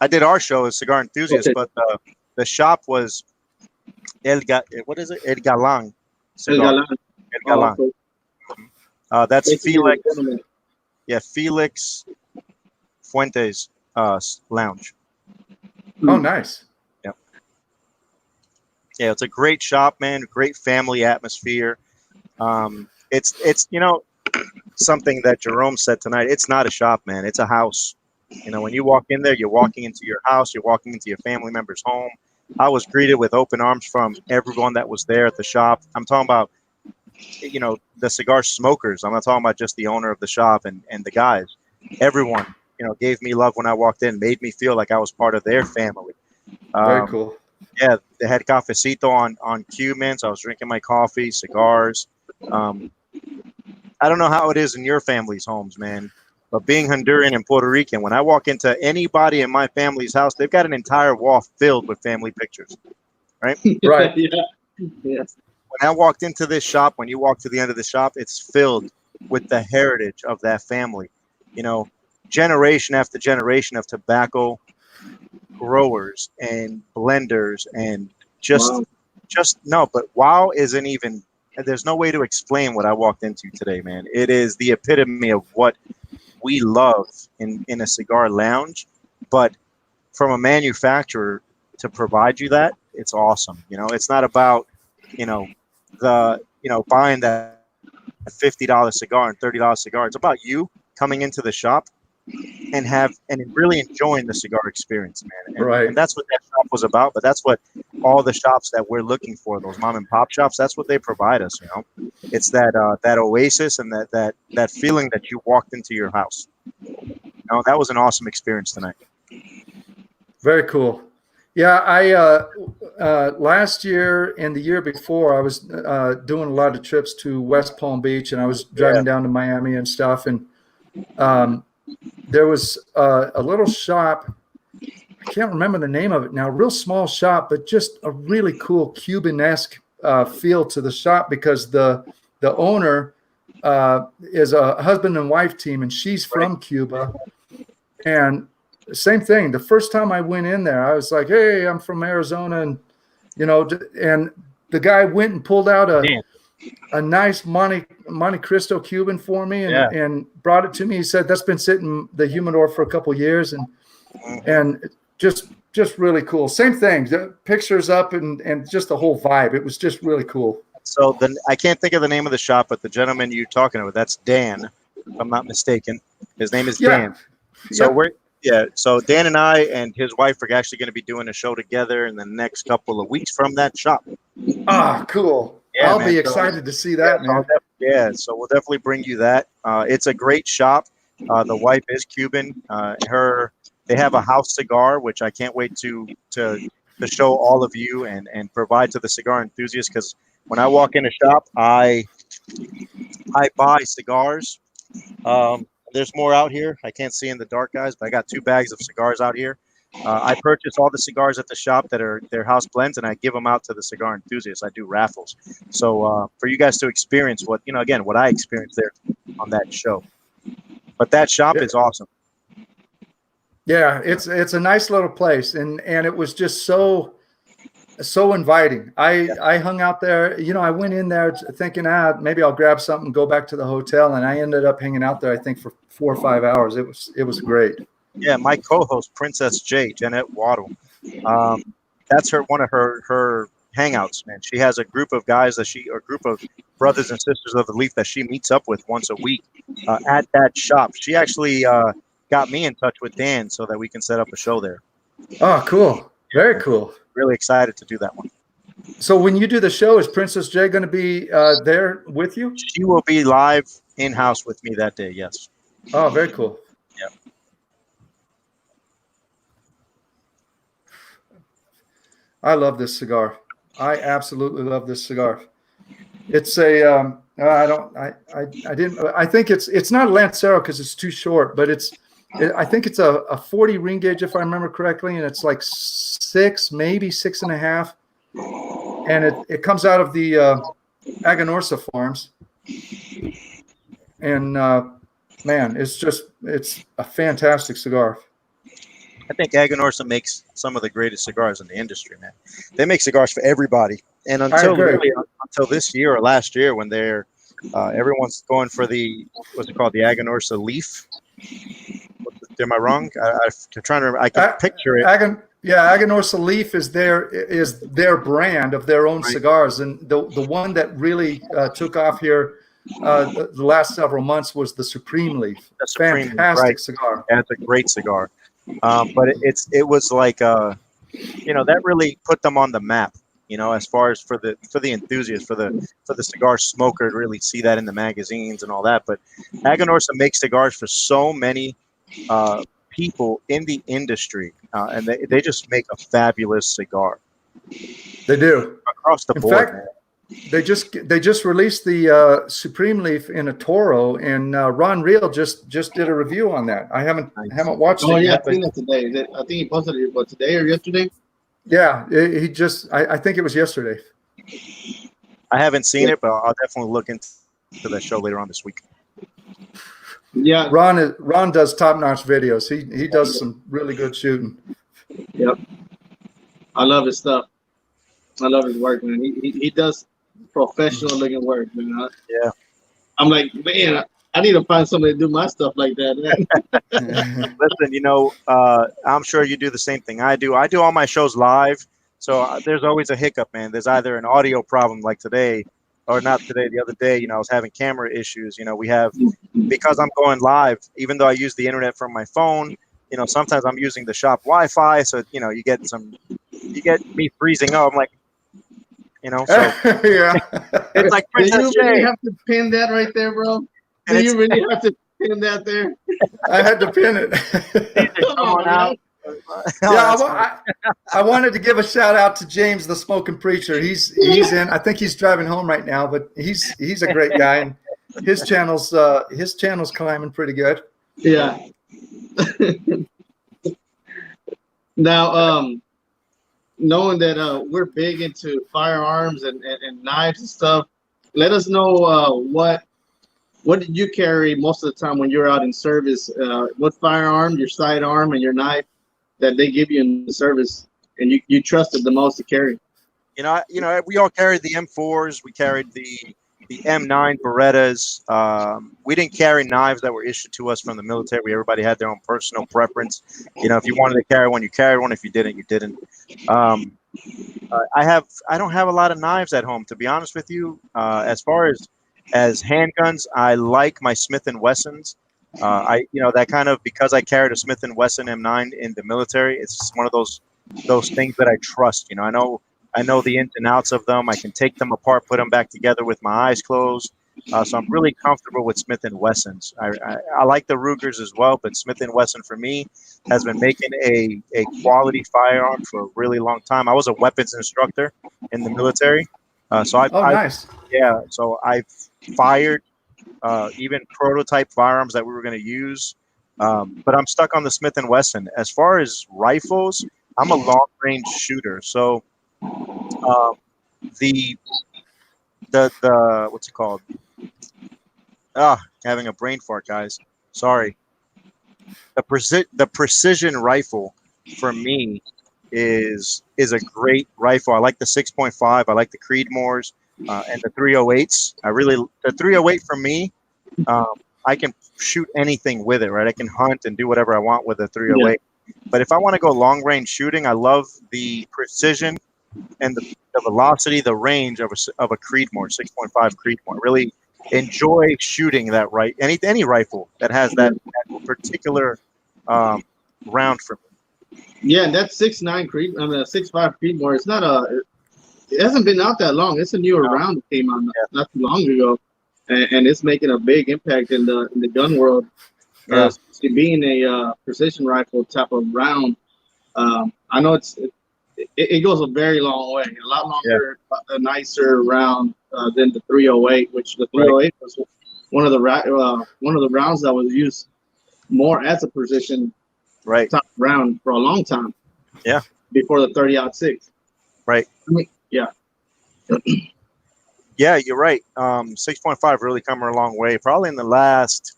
Speaker 4: I did our show as Cigar Enthusiast,
Speaker 3: Okay.
Speaker 4: but the shop was what is it? El Galan.
Speaker 3: El Galan.
Speaker 4: El Galan.
Speaker 3: Oh, so
Speaker 4: That's
Speaker 3: basically
Speaker 4: Felix.
Speaker 3: the gentleman.
Speaker 4: Yeah, Felix Fuentes lounge.
Speaker 1: Oh, nice.
Speaker 4: Yeah, it's a great shop, man. Great family atmosphere. It's something that Jerome said tonight. It's not a shop, man. It's a house. When you walk in there, you're walking into your house. You're walking into your family member's home. I was greeted with open arms from everyone that was there at the shop. I'm talking about, the cigar smokers. I'm not talking about just the owner of the shop and the guys. Everyone, gave me love when I walked in, made me feel like I was part of their family.
Speaker 1: Very cool.
Speaker 4: Yeah, they had cafecito on cue, man. So I was drinking my coffee, cigars. I don't know how it is in your family's homes, man. But being Honduran and Puerto Rican, when I walk into anybody in my family's house, they've got an entire wall filled with family pictures, right?
Speaker 1: Right.
Speaker 3: Yeah. Yes.
Speaker 4: When I walked into this shop, when you walk to the end of the shop, it's filled with the heritage of that family. You know, generation after generation of tobacco growers and blenders and just
Speaker 3: Wow.
Speaker 4: just no, but wow isn't even, there's no way to explain what I walked into today, man. It is the epitome of what we love in a cigar lounge, but from a manufacturer to provide you that, it's awesome. You know, it's not about, you know, buying that $50 cigar and $30 cigar. It's about you coming into the shop and really enjoying the cigar experience, man.
Speaker 1: Right.
Speaker 4: And that's what that shop was about. But that's what all the shops that we're looking for, those mom and pop shops, that's what they provide us. You know, it's that oasis and that feeling that you walked into your house. You know, that was an awesome experience tonight.
Speaker 1: Very cool. Yeah, I last year and the year before, I was doing a lot of trips to West Palm Beach, and I was driving down to Miami and stuff. And there was a little shop. I can't remember the name of it now. Real small shop, but just a really cool Cuban-esque feel to the shop because the owner is a husband and wife team, and she's from Cuba. And same thing. The first time I went in there, I was like, "Hey, I'm from Arizona," and and the guy went and pulled out a nice Monte Cristo Cuban for me and brought it to me. He said that's been sitting in the humidor for a couple of years, and just really cool. Same thing. The pictures up and just the whole vibe. It was just really cool.
Speaker 4: So then I can't think of the name of the shop, but the gentleman you're talking about, that's Dan, if I'm not mistaken. His name is Dan. So so Dan and I and his wife are actually going to be doing a show together in the next couple of weeks from that shop.
Speaker 1: Ah, cool.
Speaker 4: Yeah,
Speaker 1: I'll
Speaker 4: man.
Speaker 1: be excited to see that, man.
Speaker 4: So we'll definitely bring you that. It's a great shop. The wife is Cuban. They have a house cigar, which I can't wait to show all of you and provide to the cigar enthusiasts. Because when I walk in a shop, I buy cigars. There's more out here. I can't see in the dark, guys, but I got 2 bags of cigars out here. I purchase all the cigars at the shop that are their house blends, and I give them out to the cigar enthusiasts. I do raffles. So for you guys to experience what I experienced there on that show. But that shop is awesome.
Speaker 1: Yeah, it's a nice little place, and it was just so inviting. I hung out there. I went in there thinking, maybe I'll grab something and go back to the hotel, and I ended up hanging out there, I think, for 4 or 5 hours. It was great.
Speaker 4: Yeah, my co-host, Princess J, Jeanette Waddle, that's one of her hangouts, man. She has a group of guys a group of brothers and sisters of the Leaf that she meets up with once a week at that shop. She actually got me in touch with Dan so that we can set up a show there.
Speaker 1: Oh, cool. Very cool.
Speaker 4: Really excited to do that one.
Speaker 1: So when you do the show, is Princess J going to be there with you?
Speaker 4: She will be live in-house with me that day, yes.
Speaker 1: Oh, very cool.
Speaker 4: Yeah.
Speaker 1: I love this cigar. I absolutely love this cigar. It's a I think it's not a Lancero because it's too short, but I think it's a 40 ring gauge if I remember correctly, and it's like 6, maybe 6.5, and it comes out of the Aganorsa farms, and man, it's a fantastic cigar.
Speaker 4: I think Aganorsa makes some of the greatest cigars in the industry, man. They make cigars for everybody, and until this year or last year, when everyone's going for what's it called, the Aganorsa Leaf. Am I wrong? I'm trying to remember. I can picture it.
Speaker 1: Aganorsa Leaf is their brand of their own cigars, and the one that really took off here the last several months was the Supreme Leaf.
Speaker 4: The Supreme
Speaker 1: Fantastic cigar.
Speaker 4: Yeah, it's a great cigar. But it was like that really put them on the map. As far as for the enthusiast, for the cigar smoker to really see that in the magazines and all that. But Aganorsa makes cigars for so many people in the industry, and they just make a fabulous cigar.
Speaker 1: They do
Speaker 4: across the board.
Speaker 1: In fact, man. They just released the Supreme Leaf in a Toro, and Ron Reel just did a review on that. I haven't watched it yet.
Speaker 3: I've seen it today. I think he posted it today or yesterday.
Speaker 1: Yeah, he just. I think it was yesterday.
Speaker 4: I haven't seen it, but I'll definitely look into that show later on this week.
Speaker 3: Yeah.
Speaker 1: Ron does top-notch videos. He does some really good shooting.
Speaker 3: Yep. I love his stuff. I love his work, man. He does professional looking work, man.
Speaker 4: Yeah.
Speaker 3: I'm like, man, I need to find somebody to do my stuff like that, man.
Speaker 4: Listen, I'm sure you do the same thing I do. I do all my shows live, so there's always a hiccup, man. There's either an audio problem like today, or not today, the other day, I was having camera issues. We have, because I'm going live, even though I use the internet from my phone, sometimes I'm using the shop Wi-Fi. So, you get me freezing up. I'm like, so
Speaker 1: Yeah.
Speaker 4: it's like
Speaker 3: Do you
Speaker 4: Princess
Speaker 3: really
Speaker 4: Shay.
Speaker 3: have to pin that right there, bro? Do you really have to pin that there?
Speaker 1: I had to pin it.
Speaker 3: Come on, out.
Speaker 1: Yeah, I wanted to give a shout out to James, the smoking preacher. He's in. I think he's driving home right now, but he's a great guy, and his channel's climbing pretty good.
Speaker 3: Yeah. Now, knowing that we're big into firearms and knives and stuff, let us know what did you carry most of the time when you were out in service? What firearm, your sidearm, and your knife that they give you in the service, and you trusted the most to carry?
Speaker 4: We all carried the M4s. We carried the M9 Berettas. We didn't carry knives that were issued to us from the military. Everybody had their own personal preference. If you wanted to carry one, you carried one. If you didn't, you didn't. I don't have a lot of knives at home, to be honest with you. As far as handguns, I like my Smith & Wessons. That kind of, because I carried a Smith & Wesson M9 in the military, it's one of those things that I trust. I know the ins and outs of them. I can take them apart, put them back together with my eyes closed. So I'm really comfortable with Smith & Wessons. I like the Rugers as well, but Smith & Wesson for me has been making a quality firearm for a really long time. I was a weapons instructor in the military. Nice. Yeah, so I've fired even prototype firearms that we were going to use. But I'm stuck on the Smith & Wesson. As far as rifles, I'm a long-range shooter. So the what's it called? Having a brain fart, guys. Sorry. The precision rifle for me is a great rifle. I like the 6.5. I like the Creedmoors and the 308s. The 308 for me, I can shoot anything with it, right? I can hunt and do whatever I want with a 308. Yeah. But if I want to go long range shooting, I love the precision and the velocity, the range of a Creedmoor, 6.5 Creedmoor. Really enjoy shooting that any rifle that has that particular round for me.
Speaker 3: Yeah, and that 6.9 6.5 Creedmoor. It's not it hasn't been out that long. It's a newer round that came out not too long ago, and it's making a big impact in the gun world.
Speaker 4: Yeah.
Speaker 3: Being a precision rifle type of round, I know it goes a very long way, a lot longer, a nicer round than the 308, which the 308 was one of the rounds that was used more as a precision top round for a long time.
Speaker 4: Yeah.
Speaker 3: Before the 30-06.
Speaker 4: Right.
Speaker 3: Yeah.
Speaker 4: Yeah, you're right. 6.5 really come a long way. Probably in the last,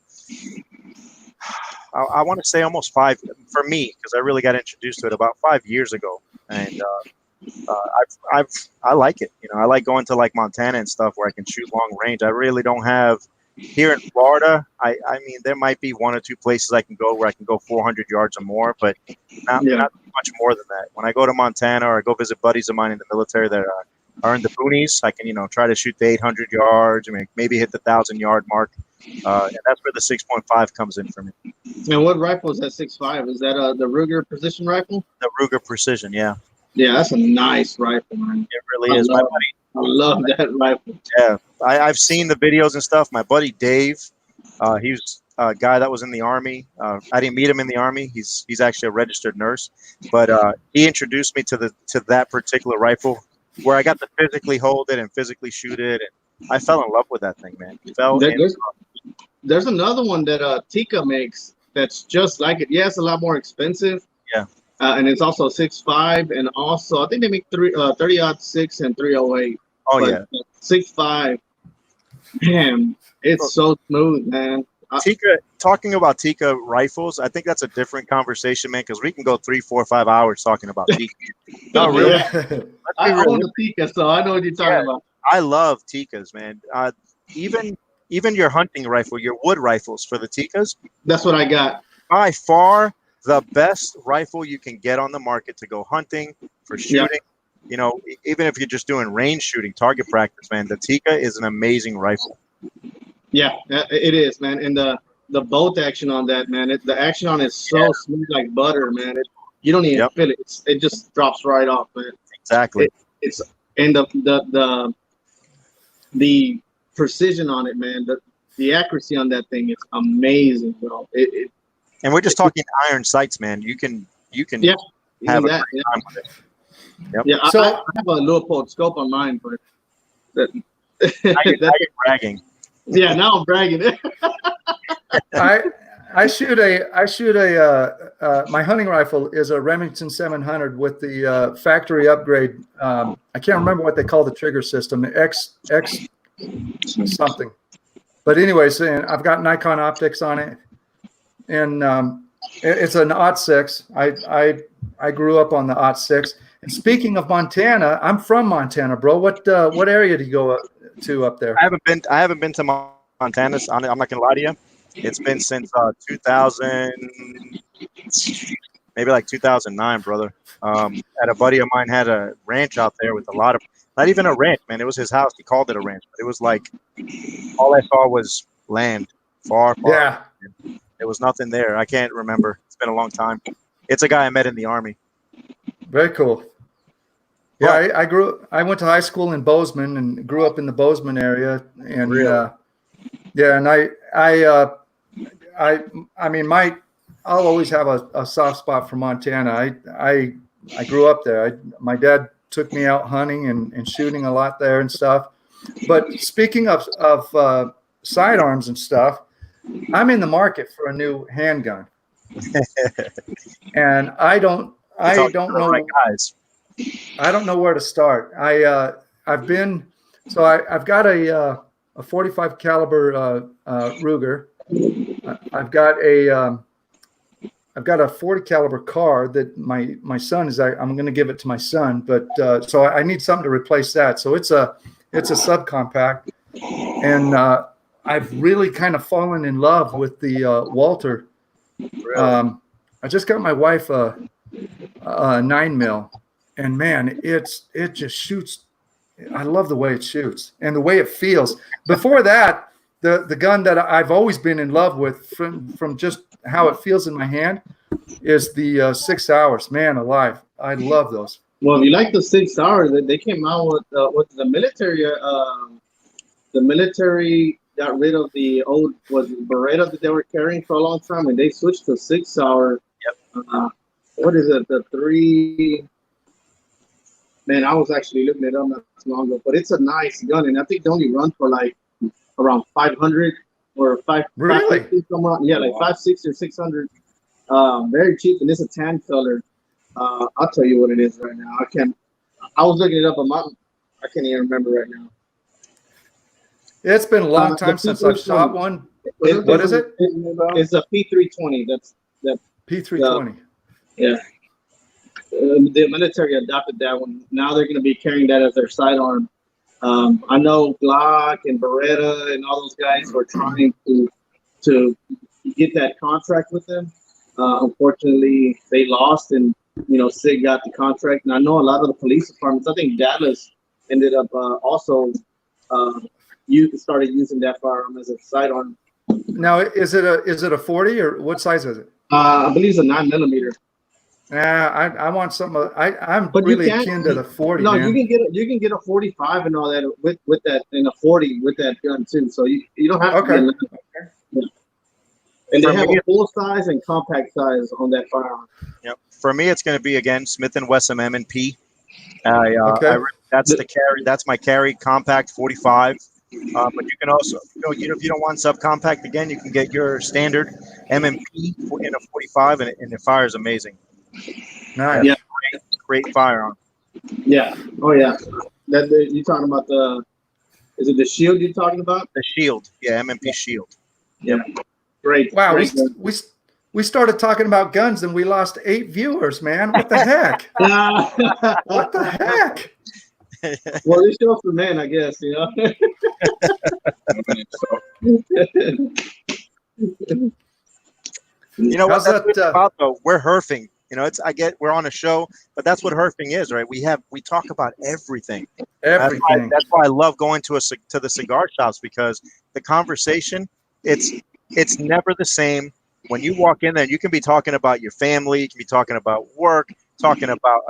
Speaker 4: I want to say almost 5 for me, because I really got introduced to it about 5 years ago, and I like it. I like going to like Montana and stuff where I can shoot long range. I really don't have here in Florida. I mean, there might be 1 or 2 places I can go where I can go 400 yards or more, but not much more than that. When I go to Montana or I go visit buddies of mine in the military that are in the boonies, I can try to shoot the 800 yards. I mean, maybe hit the 1,000-yard mark, and that's where the 6.5 comes in for me.
Speaker 3: And what rifle is that 6.5? Is that the Ruger precision rifle?
Speaker 4: The Ruger Precision, yeah.
Speaker 3: Yeah, that's a nice rifle, man.
Speaker 4: It really is. My buddy,
Speaker 3: I love that rifle.
Speaker 4: Yeah, I've seen the videos and stuff. My buddy Dave, he's a guy that was in the Army. I didn't meet him in the Army. He's actually a registered nurse, but he introduced me to that particular rifle, where I got to physically hold it and physically shoot it, and I fell in love with that thing, man.
Speaker 3: There's another one that Tika makes that's just like it. Yeah, it's a lot more expensive.
Speaker 4: Yeah.
Speaker 3: And it's also 6.5, and also I think they make 30-06 and 308.
Speaker 4: Oh
Speaker 3: but
Speaker 4: yeah.
Speaker 3: 6.5, man, it's so smooth, man.
Speaker 4: Tika, talking about Tika rifles, I think that's a different conversation, man, because we can go 3, 4, 5 hours talking about Tika. No, really.
Speaker 3: Yeah.
Speaker 4: Let's be
Speaker 3: I own
Speaker 4: realistic.
Speaker 3: the Tika, so I know what you're talking about.
Speaker 4: I love Tikas, man. Even your hunting rifle, your wood rifles for the Tikas,
Speaker 3: That's what I got.
Speaker 4: by far the best rifle you can get on the market to go hunting, for shooting. You know, even if you're just doing range shooting, target practice, man, the Tika is an amazing rifle.
Speaker 3: Yeah, it is, man. And the bolt action on that, man, the action on it is so smooth like butter, man. You don't even feel it. It just drops right off, man.
Speaker 4: Exactly.
Speaker 3: It's and the precision on it, man. The accuracy on that thing is amazing, bro.
Speaker 4: And we're just talking iron sights, man. You can have a great time with it. Yep.
Speaker 3: Yeah,
Speaker 1: So-
Speaker 3: I have a Leupold scope on mine, but
Speaker 4: Now you're bragging.
Speaker 3: yeah, now I'm bragging.
Speaker 1: I shoot my hunting rifle is a Remington 700 with the factory upgrade. I can't remember what they call the trigger system, X something. But anyways, and I've got Nikon optics on it, and it's an .6. I grew up on the .6. And speaking of Montana, I'm from Montana, bro. What area do you go to up there?
Speaker 4: I haven't been to Montana. I'm not gonna lie to you. It's been since 2000, maybe like 2009, brother. And a buddy of mine had a ranch out there with a lot of, not even a ranch, man. It was his house. He called it a ranch, but it was like all I saw was land, far.
Speaker 1: Yeah.
Speaker 4: There was nothing there. I can't remember. It's been a long time. It's a guy I met in the Army.
Speaker 1: Very cool. Yeah, I went to high school in Bozeman and grew up in the Bozeman area, and
Speaker 4: Really?
Speaker 1: and I mean, I'll always have a soft spot for Montana. I grew up there. My dad took me out hunting and shooting a lot there and stuff. But speaking of sidearms and stuff, I'm in the market for a new handgun, and I don't know.
Speaker 4: Right, guys.
Speaker 1: I don't know where to start. I've got a 45 caliber Ruger. I've got a 40 caliber car that my son is. I'm going to give it to my son, but so I need something to replace that. So it's a subcompact, and I've really kind of fallen in love with the Walter.
Speaker 4: Really?
Speaker 1: I just got my wife a 9mm. And man, it just shoots. I love the way it shoots and the way it feels. Before that, the gun that I've always been in love with from just how it feels in my hand is the 6 hours. Man alive, I love those.
Speaker 3: Well, if you like the 6 hours, they came out with the military. The military got rid of the old Beretta that they were carrying for a long time, and they switched to 6 hour.
Speaker 4: Yep.
Speaker 3: What is it? The 3. Man, I was actually looking it up not too long ago, but it's a nice gun, and I think they only run for like around 500 or 5.
Speaker 1: Really?
Speaker 3: 550, yeah, like 560 or 600. Very cheap, and it's a tan color. I'll tell you what it is right now. I was looking it up, but I can't even remember right now.
Speaker 1: It's been a long time since I've shot one. What is it?
Speaker 3: It's a P320. That's
Speaker 1: P320.
Speaker 3: Yeah. The military adopted that one. Now they're going to be carrying that as their sidearm. I know Glock and Beretta and all those guys were trying to get that contract with them. Unfortunately, they lost, and SIG got the contract. And I know a lot of the police departments. I think Dallas ended up also started using that firearm as a sidearm.
Speaker 1: Now, is it a 40 or what size is it?
Speaker 3: I believe it's a 9mm.
Speaker 1: I want something. I'm
Speaker 3: But
Speaker 1: really akin to the 40.
Speaker 3: No,
Speaker 1: man.
Speaker 3: you can get a 45 and all that with that, and a 40 with that gun too. So you don't have to.
Speaker 1: Okay.
Speaker 3: Yeah. And they have a full size and compact size on that firearm.
Speaker 4: Yep. For me, it's going to be again Smith & Wesson M&P.
Speaker 1: Okay.
Speaker 4: That's the carry. That's my carry compact 45. But you can also, if you don't want subcompact, again, you can get your standard M&P in a 45, and it fires amazing.
Speaker 1: Nice.
Speaker 3: Yeah.
Speaker 4: Great firearm.
Speaker 3: Yeah. Oh yeah. You talking about the? Is it the Shield you're talking about?
Speaker 4: The Shield, yeah, M&P Shield.
Speaker 3: Yeah. Great.
Speaker 1: Wow,
Speaker 3: Great.
Speaker 1: we started talking about guns and we lost 8 viewers, man. What the heck? What the heck?
Speaker 3: Well, this show's for men, I guess. You know.
Speaker 4: You know what
Speaker 1: How's
Speaker 4: that's
Speaker 1: that,
Speaker 4: what it's about though? We're herfing. You know, we're on a show, but that's what herfing is, right? We talk about everything.
Speaker 1: Everything.
Speaker 4: That's why I love going to the cigar shops, because the conversation, it's never the same. When you walk in there, you can be talking about your family, you can be talking about work, talking about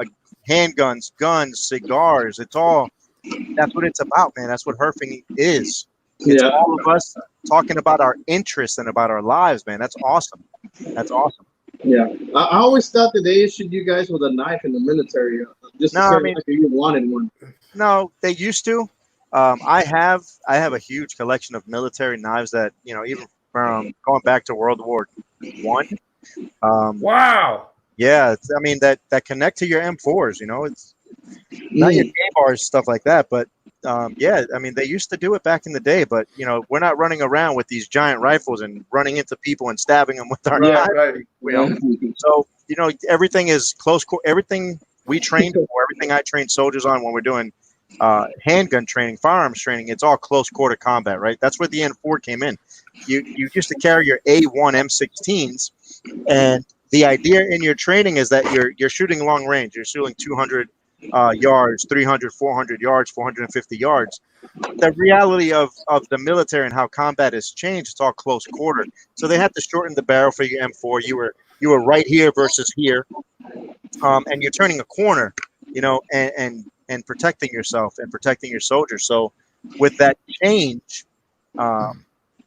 Speaker 4: handguns, guns, cigars. That's what it's about, man. That's what herfing is. It's all of us talking about our interests and about our lives, man. That's awesome. That's awesome.
Speaker 3: Yeah, I always thought that they issued you guys with a knife in the military, just to say like you wanted one.
Speaker 4: No, they used to. I have a huge collection of military knives that, you know, even from going back to World War I.
Speaker 1: Wow.
Speaker 4: Yeah, I mean that connect to your M4s. You know, it's not your K-bars, stuff like that, but yeah, I mean, they used to do it back in the day, but you know, we're not running around with these giant rifles and running into people and stabbing them with our knives.
Speaker 1: Right.
Speaker 4: You know? So, you know, everything is close. Everything we train for, everything I train soldiers on when we're doing handgun training, firearms training, it's all close quarter combat, right? That's where the N4 came in. You used to carry your A1 M16s, and the idea in your training is that you're shooting long range. You're shooting 200 yards, 300, 400 yards, 450 yards. The reality of the military and how combat has changed, it's all close quarter. So they had to shorten the barrel for your M4. You were right here versus here, and you're turning a corner, you know, and protecting yourself and protecting your soldiers. So with that change,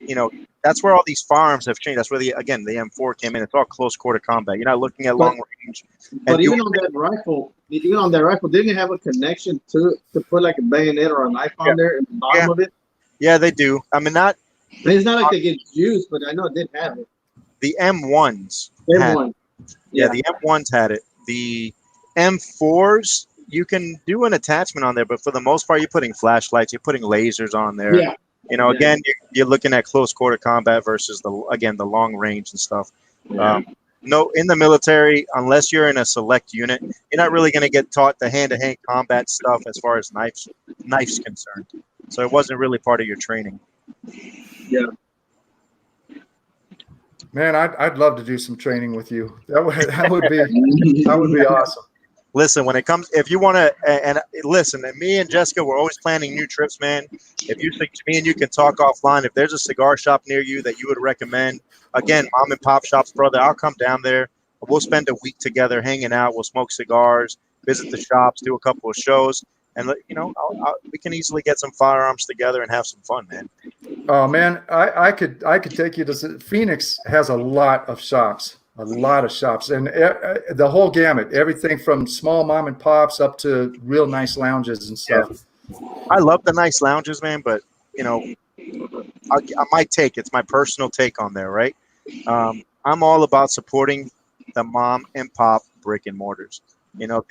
Speaker 4: you know, that's where all these firearms have changed. That's where the M4 came in. It's all close quarter combat. You're not looking at long range.
Speaker 3: But even on that rifle, didn't it have a connection to put like a bayonet or a knife on there in the bottom of it?
Speaker 4: Yeah, they do. I mean,
Speaker 3: It's not like they get used, but I know it did have it.
Speaker 4: The M1s.
Speaker 3: M1.
Speaker 4: Yeah, the M1s had it. The M4s, you can do an attachment on there, but for the most part, you're putting flashlights, you're putting lasers on there.
Speaker 3: Yeah.
Speaker 4: You know, again, you're looking at close quarter combat versus the long range and stuff.
Speaker 3: Yeah.
Speaker 4: No, in the military, unless you're in a select unit, you're not really going to get taught the hand-to-hand combat stuff as far as knives concerned. So it wasn't really part of your training.
Speaker 3: Yeah.
Speaker 1: Man, I'd love to do some training with you. That would be awesome.
Speaker 4: Listen, when it comes, if you want to, and listen, and me and Jessica, we're always planning new trips, man. If you think me and you can talk offline, if there's a cigar shop near you that you would recommend, again, mom and pop shops, brother, I'll come down there. We'll spend a week together hanging out. We'll smoke cigars, visit the shops, do a couple of shows, and you know, we can easily get some firearms together and have some fun, man.
Speaker 1: Oh man, I could take you to Phoenix. Has a lot of shops. And the whole gamut, everything from small mom and pops up to real nice lounges and stuff.
Speaker 4: Yeah. I love the nice lounges, man, but you know, it's my personal take on there, right? I'm all about supporting the mom and pop brick and mortars. You know,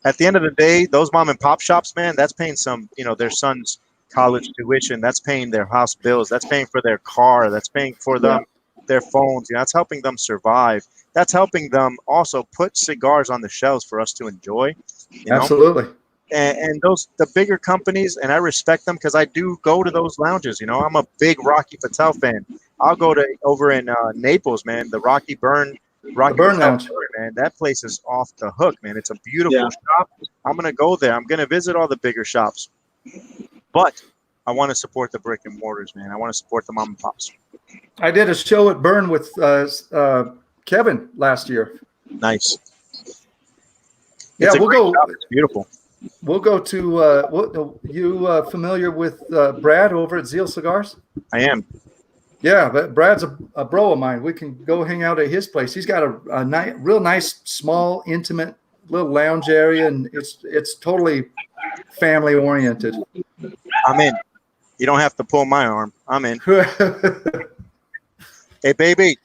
Speaker 4: at the end of the day, those mom and pop shops, man, that's paying their son's college tuition, that's paying their house bills, that's paying for their car, that's paying for them. Their phones, you know, that's helping them survive. That's helping them also put cigars on the shelves for us to enjoy. You know?
Speaker 1: Absolutely.
Speaker 4: And the bigger companies, and I respect them because I do go to those lounges. You know, I'm a big Rocky Patel fan. I'll go to over in Naples, man, the Rocky Burn
Speaker 1: Lounge.
Speaker 4: Man, that place is off the hook, man. It's a beautiful shop. I'm gonna go there. I'm gonna visit all the bigger shops, but I want to support the brick and mortars, man. I want to support the mom and pops.
Speaker 1: I did a show at Burn with Kevin last year.
Speaker 4: Nice.
Speaker 1: Yeah, we'll go.
Speaker 4: Shop. It's beautiful.
Speaker 1: We'll go to. You familiar with Brad over at Zeal Cigars?
Speaker 4: I am.
Speaker 1: Yeah, but Brad's a bro of mine. We can go hang out at his place. He's got a real nice, small, intimate little lounge area, and it's totally family oriented.
Speaker 4: I'm in. You don't have to pull my arm. I'm in. Hey, baby,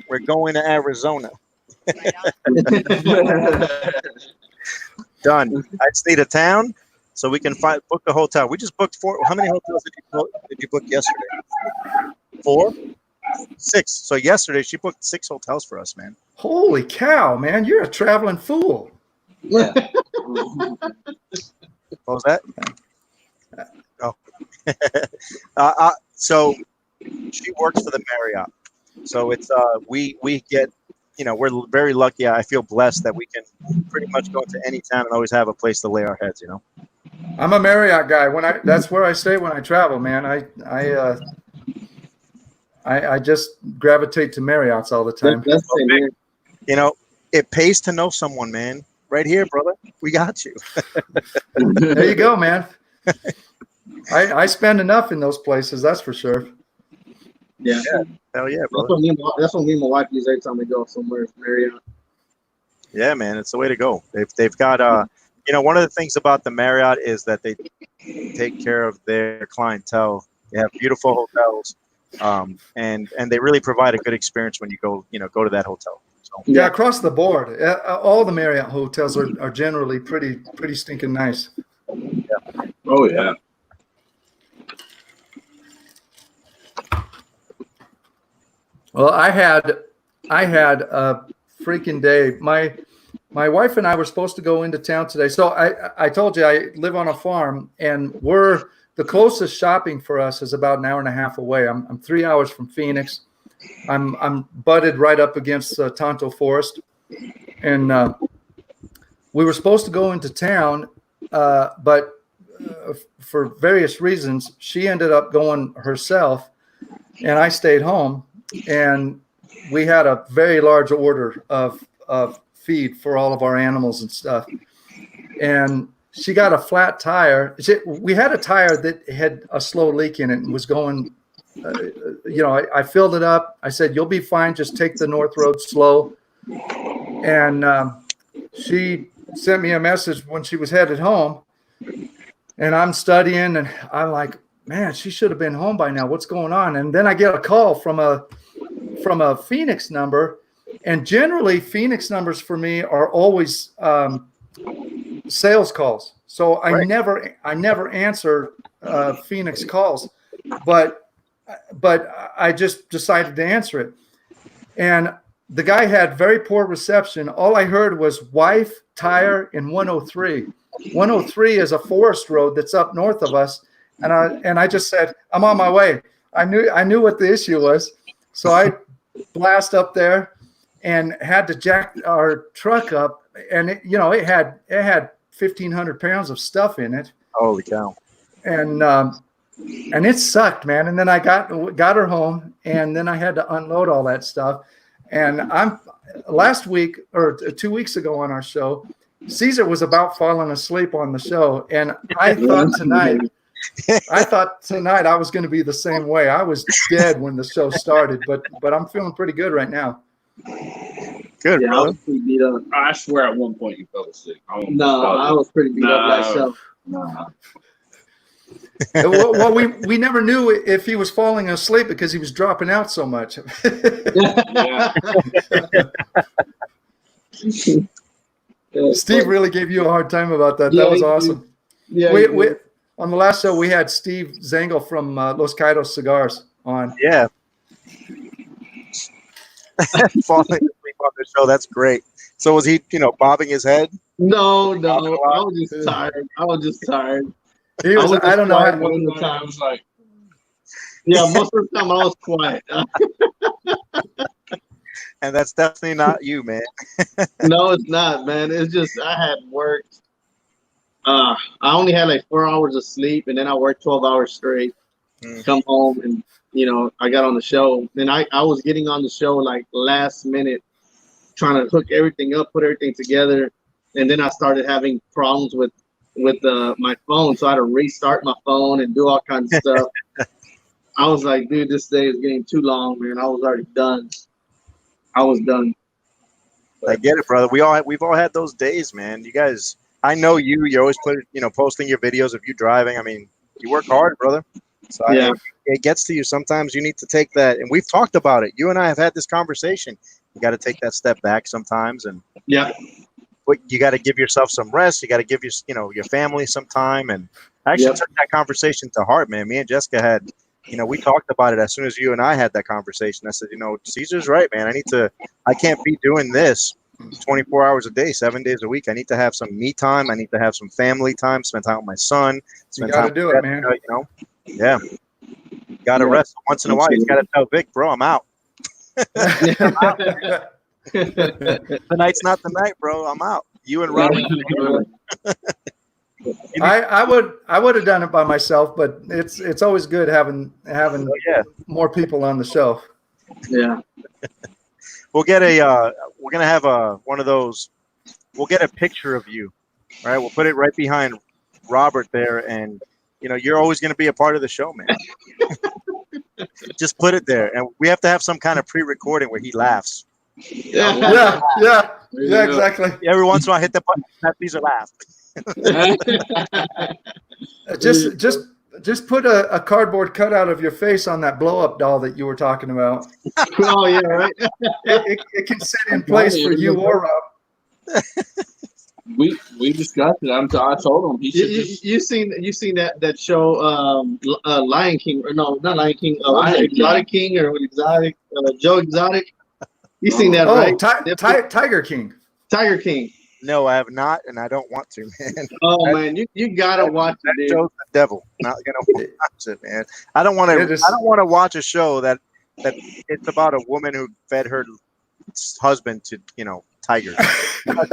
Speaker 4: we're going to Arizona. Done. I just need a town, so we can book the hotel. We just booked 4. How many hotels did you book yesterday? 4, 6. So yesterday she booked 6 hotels for us, man.
Speaker 1: Holy cow, man! You're a traveling fool.
Speaker 4: Yeah. What was that? Oh. So she works for the Marriott. So it's we get, we're very lucky. I feel blessed that we can pretty much go into any town and always have a place to lay our heads.
Speaker 1: I'm a Marriott guy. That's where I stay when I travel, man. I just gravitate to Marriotts all the time.
Speaker 3: That's it, man.
Speaker 4: It pays to know someone, man. Right here, brother. We got you.
Speaker 1: There you go, man. I spend enough in those places, that's for sure.
Speaker 3: Yeah.
Speaker 4: Hell yeah,
Speaker 3: That's
Speaker 4: brother.
Speaker 3: what me and my wife use every time we go somewhere. Marriott.
Speaker 4: Yeah, man, it's the way to go. They've got one of the things about the Marriott is that they take care of their clientele. They have beautiful hotels, and they really provide a good experience when you go to that hotel. So
Speaker 1: Yeah, across the board, all the Marriott hotels are generally pretty stinking nice.
Speaker 4: yeah.
Speaker 2: Oh yeah.
Speaker 1: Well, I had a freaking day. My wife and I were supposed to go into town today. So I told you I live on a farm, and the closest shopping for us is about an hour and a half away. I'm 3 hours from Phoenix. I'm butted right up against Tonto Forest, and we were supposed to go into town, but for various reasons, she ended up going herself, and I stayed home. And we had a very large order of feed for all of our animals and stuff. And she got a flat tire. We had a tire that had a slow leak in it and was going, I filled it up. I said, "You'll be fine. Just take the North Road slow." And she sent me a message when she was headed home. And I'm studying, and I'm like, man, she should have been home by now. What's going on? And then I get a call from a Phoenix number, and generally Phoenix numbers for me are always sales calls. So I never answer Phoenix calls, but I just decided to answer it. And the guy had very poor reception. All I heard was wife, tire, and 103. 103 is a forest road that's up north of us. And I just said, "I'm on my way." I knew what the issue was. So I blast up there and had to jack our truck up, and it had 1,500 pounds of stuff in it.
Speaker 4: Holy cow!
Speaker 1: And it sucked, man. And then I got her home, and then I had to unload all that stuff. And last week or 2 weeks ago on our show, Cesar was about falling asleep on the show, and I thought tonight I was going to be the same way. I was dead when the show started, but I'm feeling pretty good right now.
Speaker 4: Good,
Speaker 3: Yeah, I
Speaker 4: brother.
Speaker 3: was pretty beat up.
Speaker 2: I swear at one point you fell asleep.
Speaker 3: No, I was pretty beat up that show.
Speaker 2: Nah.
Speaker 1: Well, we never knew if he was falling asleep because he was dropping out so much.
Speaker 2: Yeah.
Speaker 1: Steve really gave you a hard time about that.
Speaker 3: Yeah,
Speaker 1: That was
Speaker 3: he
Speaker 1: awesome.
Speaker 3: Yeah,
Speaker 1: We on the last show we had Steve Zengel from Los Caidos Cigars on.
Speaker 4: Yeah. Falling asleep on the show. That's great. So was he, bobbing his head?
Speaker 3: no, I was just tired.
Speaker 1: He was. I don't know.
Speaker 3: Most of the
Speaker 2: I
Speaker 3: time.
Speaker 2: was like,
Speaker 3: Yeah, most of the time I was quiet.
Speaker 4: And that's definitely not you, man.
Speaker 3: No, it's not, man. It's just I had worked. I only had like 4 hours of sleep, and then I worked 12 hours straight. Come home, and I got on the show. And I was getting on the show like last minute, trying to hook everything up, put everything together, and then I started having problems with my phone, so I had to restart my phone and do all kinds of stuff. I was like, dude, this day is getting too long, man. I was already done. I was done.
Speaker 4: I get it, brother. We've all had those days, man. You guys, I know you're always posting your videos of you driving. I mean, you work hard, brother. So
Speaker 3: Yeah.
Speaker 4: It gets to you. Sometimes you need to take that, and we've talked about it. You and I have had this conversation. You got to take that step back sometimes, and
Speaker 3: Yeah.
Speaker 4: but you got to give yourself some rest. You got to give your family some time. And I actually took that conversation to heart, man. Me and Jessica had, we talked about it as soon as you and I had that conversation. I said, Cesar's right, man. I can't be doing this 24 hours a day, 7 days a week. I need to have some me time. I need to have some family time, spend time with my son.
Speaker 1: You got to do it, man.
Speaker 4: Yeah. Got to rest once in a while. You got to tell Vic, bro, I'm out. Tonight's not the night, bro. I'm out. You and Robert.
Speaker 1: I would have done it by myself, but it's always good having more people on the show.
Speaker 3: Yeah.
Speaker 4: We'll get we're gonna have one of those. We'll get a picture of you, right? We'll put it right behind Robert there, and you're always gonna be a part of the show, man. Just put it there, and we have to have some kind of pre-recording where he laughs.
Speaker 1: Yeah, exactly.
Speaker 4: Every once in a while, hit the button. These are laugh.
Speaker 1: Just put a cardboard cutout of your face on that blow-up doll that you were talking about.
Speaker 3: Oh yeah, right.
Speaker 1: It can sit in place for you or Rob.
Speaker 2: We discussed it. I told him he should.
Speaker 3: You seen that show Lion King, or no, not Lion King, Exotic King, or Exotic Joe Exotic. You seen that, right?
Speaker 1: Tiger King.
Speaker 3: Tiger King.
Speaker 4: No, I have not, and I don't want to, man.
Speaker 3: Oh man, you gotta watch it. Dude.
Speaker 4: Show's the devil. Not gonna watch it, man. I don't want to watch a show that it's about a woman who fed her husband to tigers. That's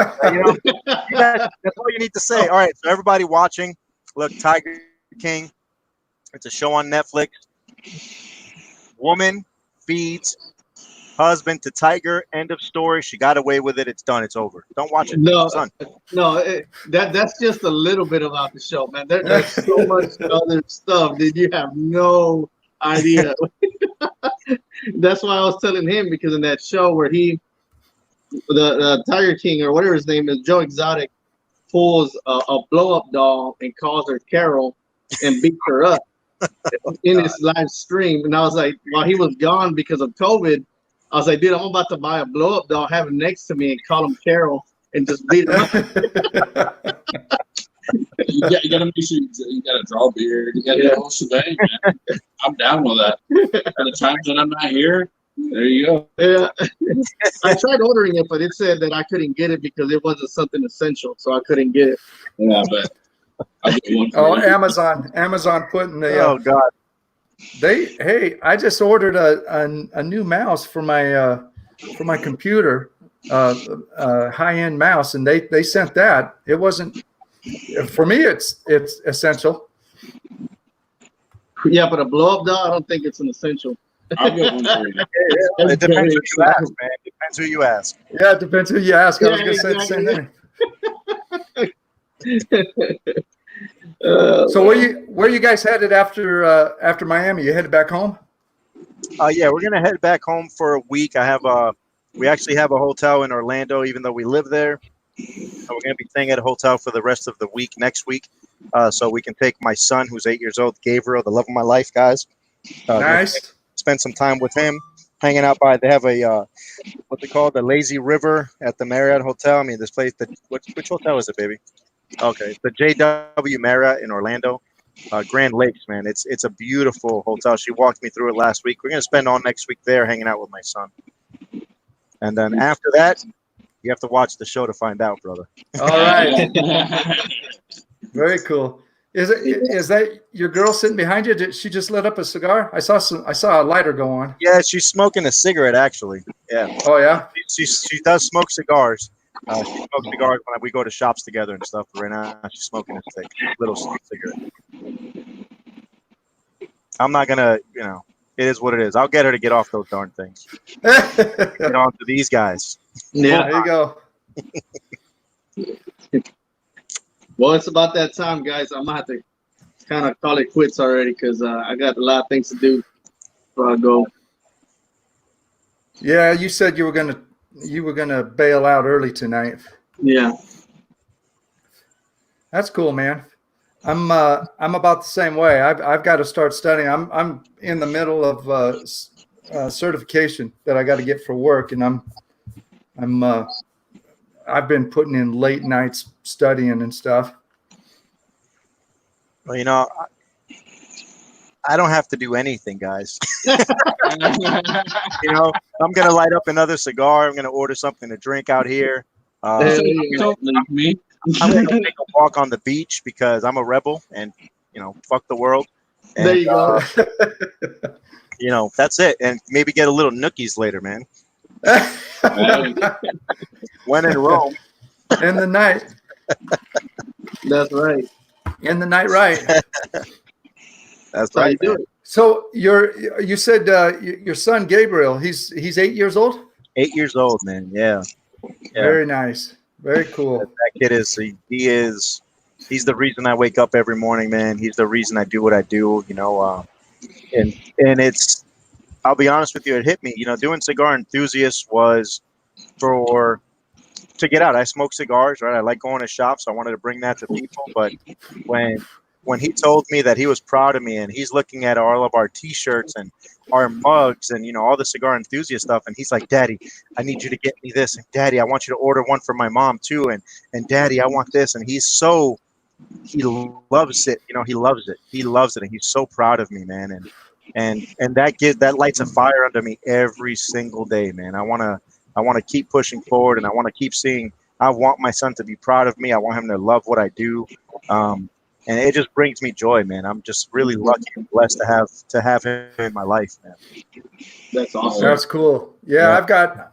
Speaker 4: all you need to say. All right, so everybody watching, look, Tiger King. It's a show on Netflix. Woman feeds husband to tiger. End of story. She got away with it. It's done. It's over. Don't watch it.
Speaker 3: No,
Speaker 4: son.
Speaker 3: That's just a little bit about the show, man. There's so much other stuff that you have no idea. That's why I was telling him, because in that show where the Tiger King or whatever his name is, Joe Exotic, pulls a blow-up doll and calls her Carol and beats her up in his live stream. And I was like, while he was gone because of COVID, I was like, dude, I'm about to buy a blow-up doll, have him next to me, and call him Carol and just beat him up.
Speaker 2: You gotta make sure you gotta draw beard. You gotta do the whole shebang, man. I'm down with that. At the times that I'm not here, there you go.
Speaker 3: Yeah. I tried ordering it, but it said that I couldn't get it because it wasn't something essential, so I couldn't get it.
Speaker 2: Yeah, but I'll get one for you.
Speaker 1: Amazon putting the
Speaker 4: Oh God.
Speaker 1: I just ordered a new mouse for my computer, high-end mouse, and they sent that. It wasn't for me. It's essential.
Speaker 3: Yeah, but a blow-up doll, I don't think it's an essential.
Speaker 2: I'll get one for you.
Speaker 4: It depends who you ask, man. It depends who you ask.
Speaker 1: Yeah, it depends who you ask. I was going to say the same thing. So where you guys headed after Miami? You headed back home?
Speaker 4: Yeah, we're gonna head back home for a week. We actually have a hotel in Orlando, even though we live there. We're gonna be staying at a hotel for the rest of the week next week, so we can take my son, who's 8 years old, Gabriel, the love of my life, guys.
Speaker 1: Nice.
Speaker 4: Spend some time with him, hanging out by. They have a what they call the Lazy River at the Marriott Hotel. I mean, this place. Which hotel is it, baby? Okay, it's the JW Marriott in Orlando, Grand Lakes, man. It's a beautiful hotel. She walked me through it last week. We're gonna spend all next week there, hanging out with my son. And then after that, you have to watch the show to find out, brother.
Speaker 1: All right. Very cool. Is that your girl sitting behind you? Did she just lit up a cigar? I saw a lighter go on.
Speaker 4: Yeah, she's smoking a cigarette, actually. Yeah.
Speaker 1: Oh yeah.
Speaker 4: She does smoke cigars. She smokes cigars when we go to shops together and stuff. But right now, she's smoking a little cigarette. I'm not gonna, it is what it is. I'll get her to get off those darn things. Get on to these guys.
Speaker 3: Yeah,
Speaker 1: there you go.
Speaker 3: Well, it's about that time, guys. I'm gonna have to kind of call it quits already because I got a lot of things to do before I go.
Speaker 1: Yeah, you said you were gonna bail out early tonight.
Speaker 3: Yeah.
Speaker 1: That's cool, man. I'm about the same way. I've got to start studying. I'm in the middle of certification that I got to get for work, and I've been putting in late nights studying and stuff.
Speaker 4: Well, you know, I don't have to do anything, guys. You know, I'm gonna light up another cigar. I'm gonna order something to drink out here.
Speaker 2: Don't leave me.
Speaker 4: I'm gonna take a walk on the beach because I'm a rebel, and you know, fuck the world. And,
Speaker 3: There you go.
Speaker 4: You know, that's it. And maybe get a little nookies later, man. When in Rome.
Speaker 1: In the night.
Speaker 3: That's right.
Speaker 1: In the night, right?
Speaker 4: That's
Speaker 3: How you
Speaker 4: right,
Speaker 3: do
Speaker 4: man.
Speaker 3: it.
Speaker 1: So you said your son Gabriel, he's 8 years old.
Speaker 4: 8 years old, man. Yeah.
Speaker 1: Very nice. Very cool.
Speaker 4: That kid is he's the reason I wake up every morning, man. He's the reason I do what I do, you know. And it's, I'll be honest with you, it hit me. You know, doing Cigar Enthusiast was to get out. I smoke cigars, right? I like going to shops. So I wanted to bring that to people. But when he told me that he was proud of me and he's looking at all of our T-shirts and our mugs and, you know, all the Cigar Enthusiast stuff, and he's like, Daddy, I need you to get me this. And Daddy, I want you to order one for my mom too. And Daddy, I want this. And he loves it. You know, he loves it. He loves it. And he's so proud of me, man. And that lights a fire under me every single day, man. I want to keep pushing forward, and I want to keep seeing. I want my son to be proud of me. I want him to love what I do, and it just brings me joy, man. I'm just really lucky and blessed to have him in my life, man.
Speaker 3: That's awesome.
Speaker 1: That's cool. Yeah,
Speaker 4: Yeah.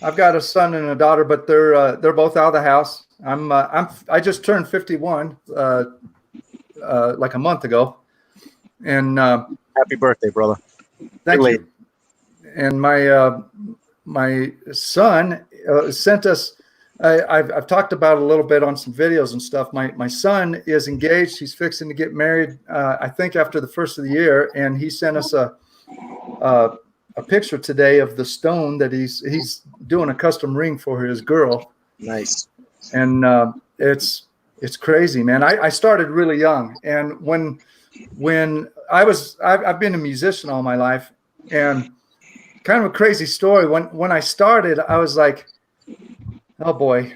Speaker 1: I've got a son and a daughter, but they're both out of the house. I just turned 51 like a month ago, and
Speaker 4: Happy birthday, brother.
Speaker 1: thank
Speaker 4: You're
Speaker 1: you. And my son sent us. I've talked about it a little bit on some videos and stuff. My son is engaged. He's fixing to get married. I think after the first of the year, and he sent us a picture today of the stone that he's doing a custom ring for his girl.
Speaker 4: Nice.
Speaker 1: And it's crazy, man. I started really young, and when I've been a musician all my life, and kind of a crazy story. When I started, I was like, oh boy,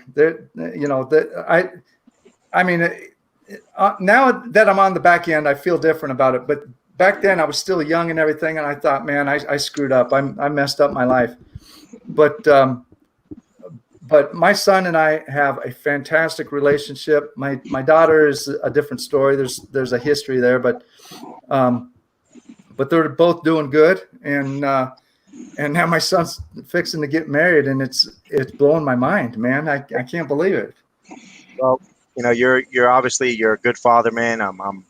Speaker 1: I mean, now that I'm on the back end, I feel different about it. But back then I was still young and everything. And I thought, man, I screwed up. I messed up my life. But my son and I have a fantastic relationship. My daughter is a different story. There's a history there, but they're both doing good. And now my son's fixing to get married, and it's blowing my mind, man. I can't believe it.
Speaker 4: Well, you know, you're a good father, man. I'm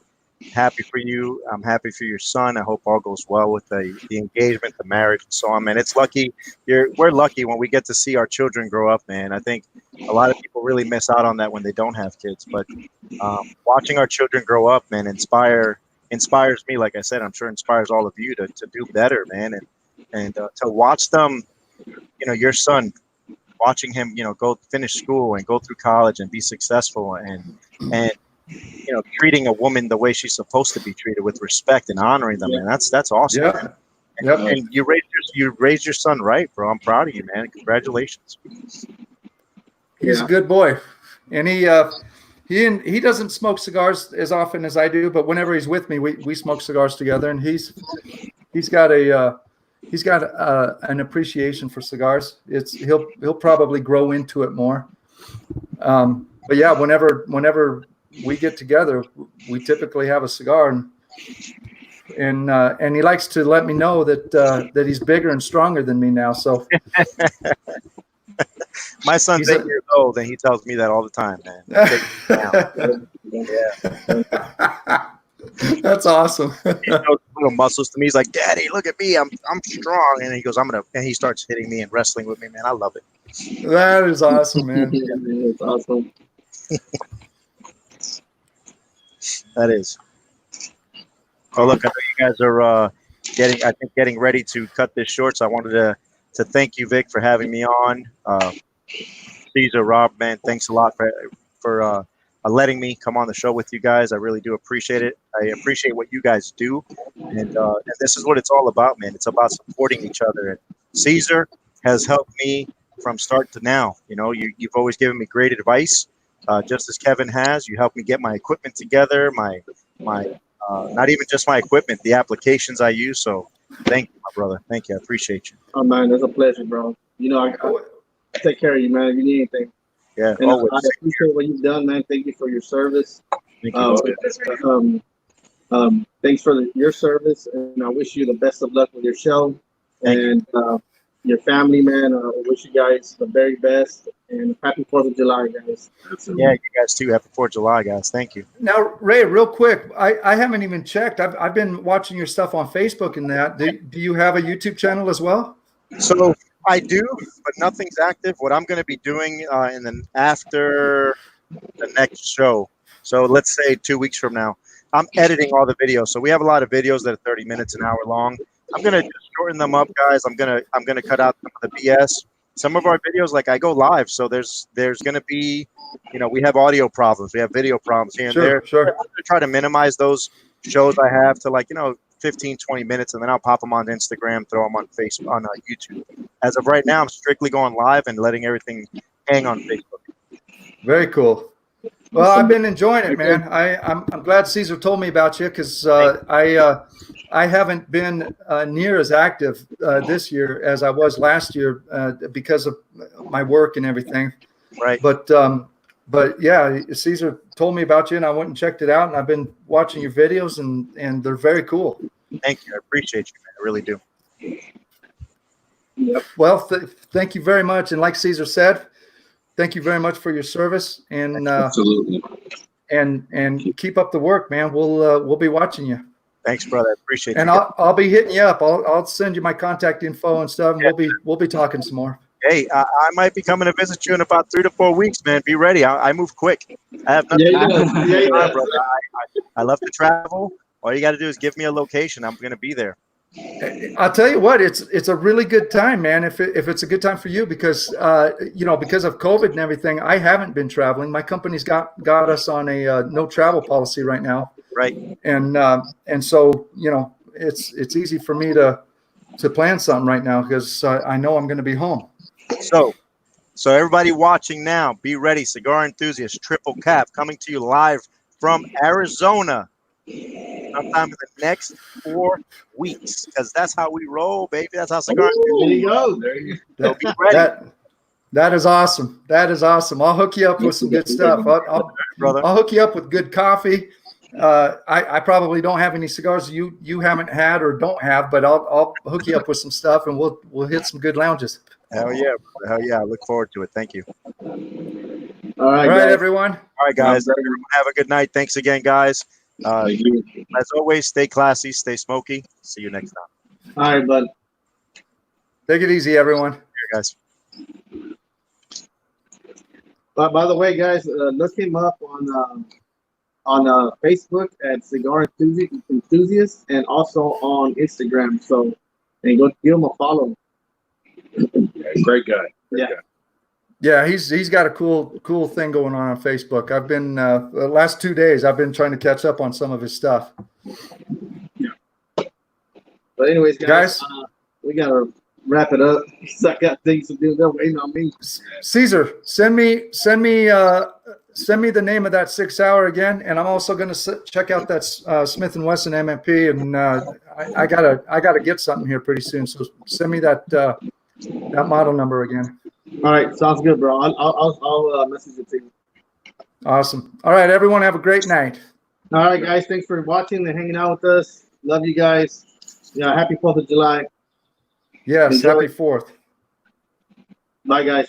Speaker 4: happy for you. I'm happy for your son. I hope all goes well with the engagement, the marriage, and so on, man. It's lucky. We're lucky when we get to see our children grow up, man. I think a lot of people really miss out on that when they don't have kids. But watching our children grow up, man, inspires me. Like I said, I'm sure inspires all of you to do better, man. And to watch them, you know, your son, watching him, you know, go finish school and go through college and be successful and you know, treating a woman the way she's supposed to be treated, with respect and honoring them, man. That's awesome.
Speaker 1: Yeah.
Speaker 4: Man.
Speaker 1: Yep.
Speaker 4: And you raised your son right, bro. I'm proud of you, man. Congratulations.
Speaker 1: He's a good boy, and he doesn't smoke cigars as often as I do, but whenever he's with me, we smoke cigars together, and he's got an appreciation for cigars. He'll probably grow into it more. But yeah, whenever we get together, we typically have a cigar, and he likes to let me know that he's bigger and stronger than me now. So
Speaker 4: my son's 8 years old, and he tells me that all the time, man.
Speaker 1: Yeah. That's awesome.
Speaker 4: He shows little muscles to me. He's like, Daddy, look at me. I'm strong. And he goes, and he starts hitting me and wrestling with me, man. I love it.
Speaker 1: That is awesome, man.
Speaker 3: That's awesome.
Speaker 4: That is. Oh, look, I know you guys are getting ready to cut this short. So I wanted to thank you, Vic, for having me on. Cesar, Rob, man, thanks a lot for letting me come on the show with you guys. I really do appreciate it. I appreciate what you guys do. And this is what it's all about, man. It's about supporting each other. And Cesar has helped me from start to now. You know, you've always given me great advice, just as Kevin has. You helped me get my equipment together, my not even just my equipment, the applications I use. So thank you, my brother. Thank you. I appreciate you.
Speaker 3: Oh man, it's a pleasure, bro. You know, I take care of you, man. If you need anything,
Speaker 4: Yeah,
Speaker 3: and
Speaker 4: always.
Speaker 3: I appreciate what you've done, man. Thank you for your service.
Speaker 4: Thank you.
Speaker 3: Thanks for your service, and I wish you the best of luck with your show.
Speaker 4: Thank you.
Speaker 3: And your family, man. I wish you guys the very best, and happy 4th of July, guys.
Speaker 4: Yeah, you guys too. Happy 4th of July, guys. Thank you.
Speaker 1: Now, Ray, real quick, I haven't even checked. I've been watching your stuff on Facebook and that. Do you have a YouTube channel as well?
Speaker 4: So I do, but nothing's active. What I'm going to be doing after the next show, so let's say 2 weeks from now, I'm editing all the videos. So we have a lot of videos that are 30 minutes, an hour long. I'm going to just shorten them up, guys. I'm going to cut out some of the BS. Some of our videos, like I go live, so there's going to be, you know, we have audio problems, we have video problems here and there.
Speaker 1: Sure.
Speaker 4: I'm going to try to minimize those shows I have to, like, you know, 15, 20 minutes, and then I'll pop them on Instagram, throw them on Facebook, on YouTube. As of right now, I'm strictly going live and letting everything hang on Facebook.
Speaker 1: Very cool. Well, I've been enjoying it, man. I'm glad Cesar told me about you because I haven't been near as active this year as I was last year because of my work and everything.
Speaker 4: Right.
Speaker 1: But yeah, Cesar told me about you, and I went and checked it out, and I've been watching your videos, and they're very cool.
Speaker 4: Thank you. I appreciate you, man. I really do.
Speaker 3: Yep.
Speaker 1: Well, thank you very much. And like Cesar said, thank you very much for your service, and
Speaker 2: Absolutely.
Speaker 1: and keep up the work, man. We'll be watching you.
Speaker 4: Thanks, brother. I appreciate
Speaker 1: And
Speaker 4: you.
Speaker 1: I'll be hitting you up. I'll send you my contact info and stuff, and
Speaker 4: Yeah.
Speaker 1: we'll be talking some more.
Speaker 4: Hey, I might be coming to visit you in about 3 to 4 weeks, man. Be ready. I move quick. I have nothing.
Speaker 3: Yeah, you
Speaker 4: Time,
Speaker 3: do.
Speaker 4: brother. I love to travel. All you got to do is give me a location. I'm going to be there.
Speaker 1: I'll tell you what, it's a really good time, man. If it's a good time for you, because because of COVID and everything, I haven't been traveling. My company's got us on a no travel policy right now,
Speaker 4: Right.
Speaker 1: and so it's easy for me to plan something right now because I know I'm going to be home.
Speaker 4: So everybody watching now, be ready. Cigar Enthusiast Triple Cap coming to you live from Arizona sometime in the next 4 weeks, because that's how we roll, baby. That's how Cigar
Speaker 3: There
Speaker 4: Enthusiast.
Speaker 3: you go. There you go.
Speaker 4: So be ready,
Speaker 1: That is awesome. That is awesome. I'll hook you up with some good stuff.
Speaker 4: brother.
Speaker 1: I'll hook you up with good coffee. I probably don't have any cigars you haven't had or don't have, but I'll hook you up with some stuff, and we'll hit some good lounges.
Speaker 4: Hell yeah, brother. Hell yeah. I look forward to it. Thank you.
Speaker 3: All right,
Speaker 1: All right,
Speaker 3: guys.
Speaker 1: everyone.
Speaker 4: All right, guys. Everyone have a good night. Thanks again, guys.
Speaker 2: Thank you.
Speaker 4: As always, stay classy, stay smoky. See you next time.
Speaker 3: All right, bud.
Speaker 1: Take it easy, everyone.
Speaker 4: Here, guys.
Speaker 3: By the way, guys, look him up on Facebook at Cigar Enthusiast, and also on Instagram. So, and go give him a follow.
Speaker 2: Great guy.
Speaker 3: Yeah.
Speaker 1: Yeah, he's got a cool thing going on Facebook. I've been the last 2 days I've been trying to catch up on some of his stuff.
Speaker 3: But anyways, guys,
Speaker 1: Guys?
Speaker 3: we gotta wrap it up. I got things to do. They're waiting on me.
Speaker 1: Caesar, send me the name of that 6 hour again, and I'm also going to check out that Smith & Wesson MMP, and I gotta get something here pretty soon. So send me that model number again.
Speaker 3: All right, sounds good, bro. I'll message it to you.
Speaker 1: Awesome. All right, everyone, have a great night.
Speaker 3: All right, guys, thanks for watching and hanging out with us. Love you guys. Yeah, happy 4th of July.
Speaker 1: Yes,
Speaker 3: Enjoy.
Speaker 1: happy 4th.
Speaker 3: Bye, guys.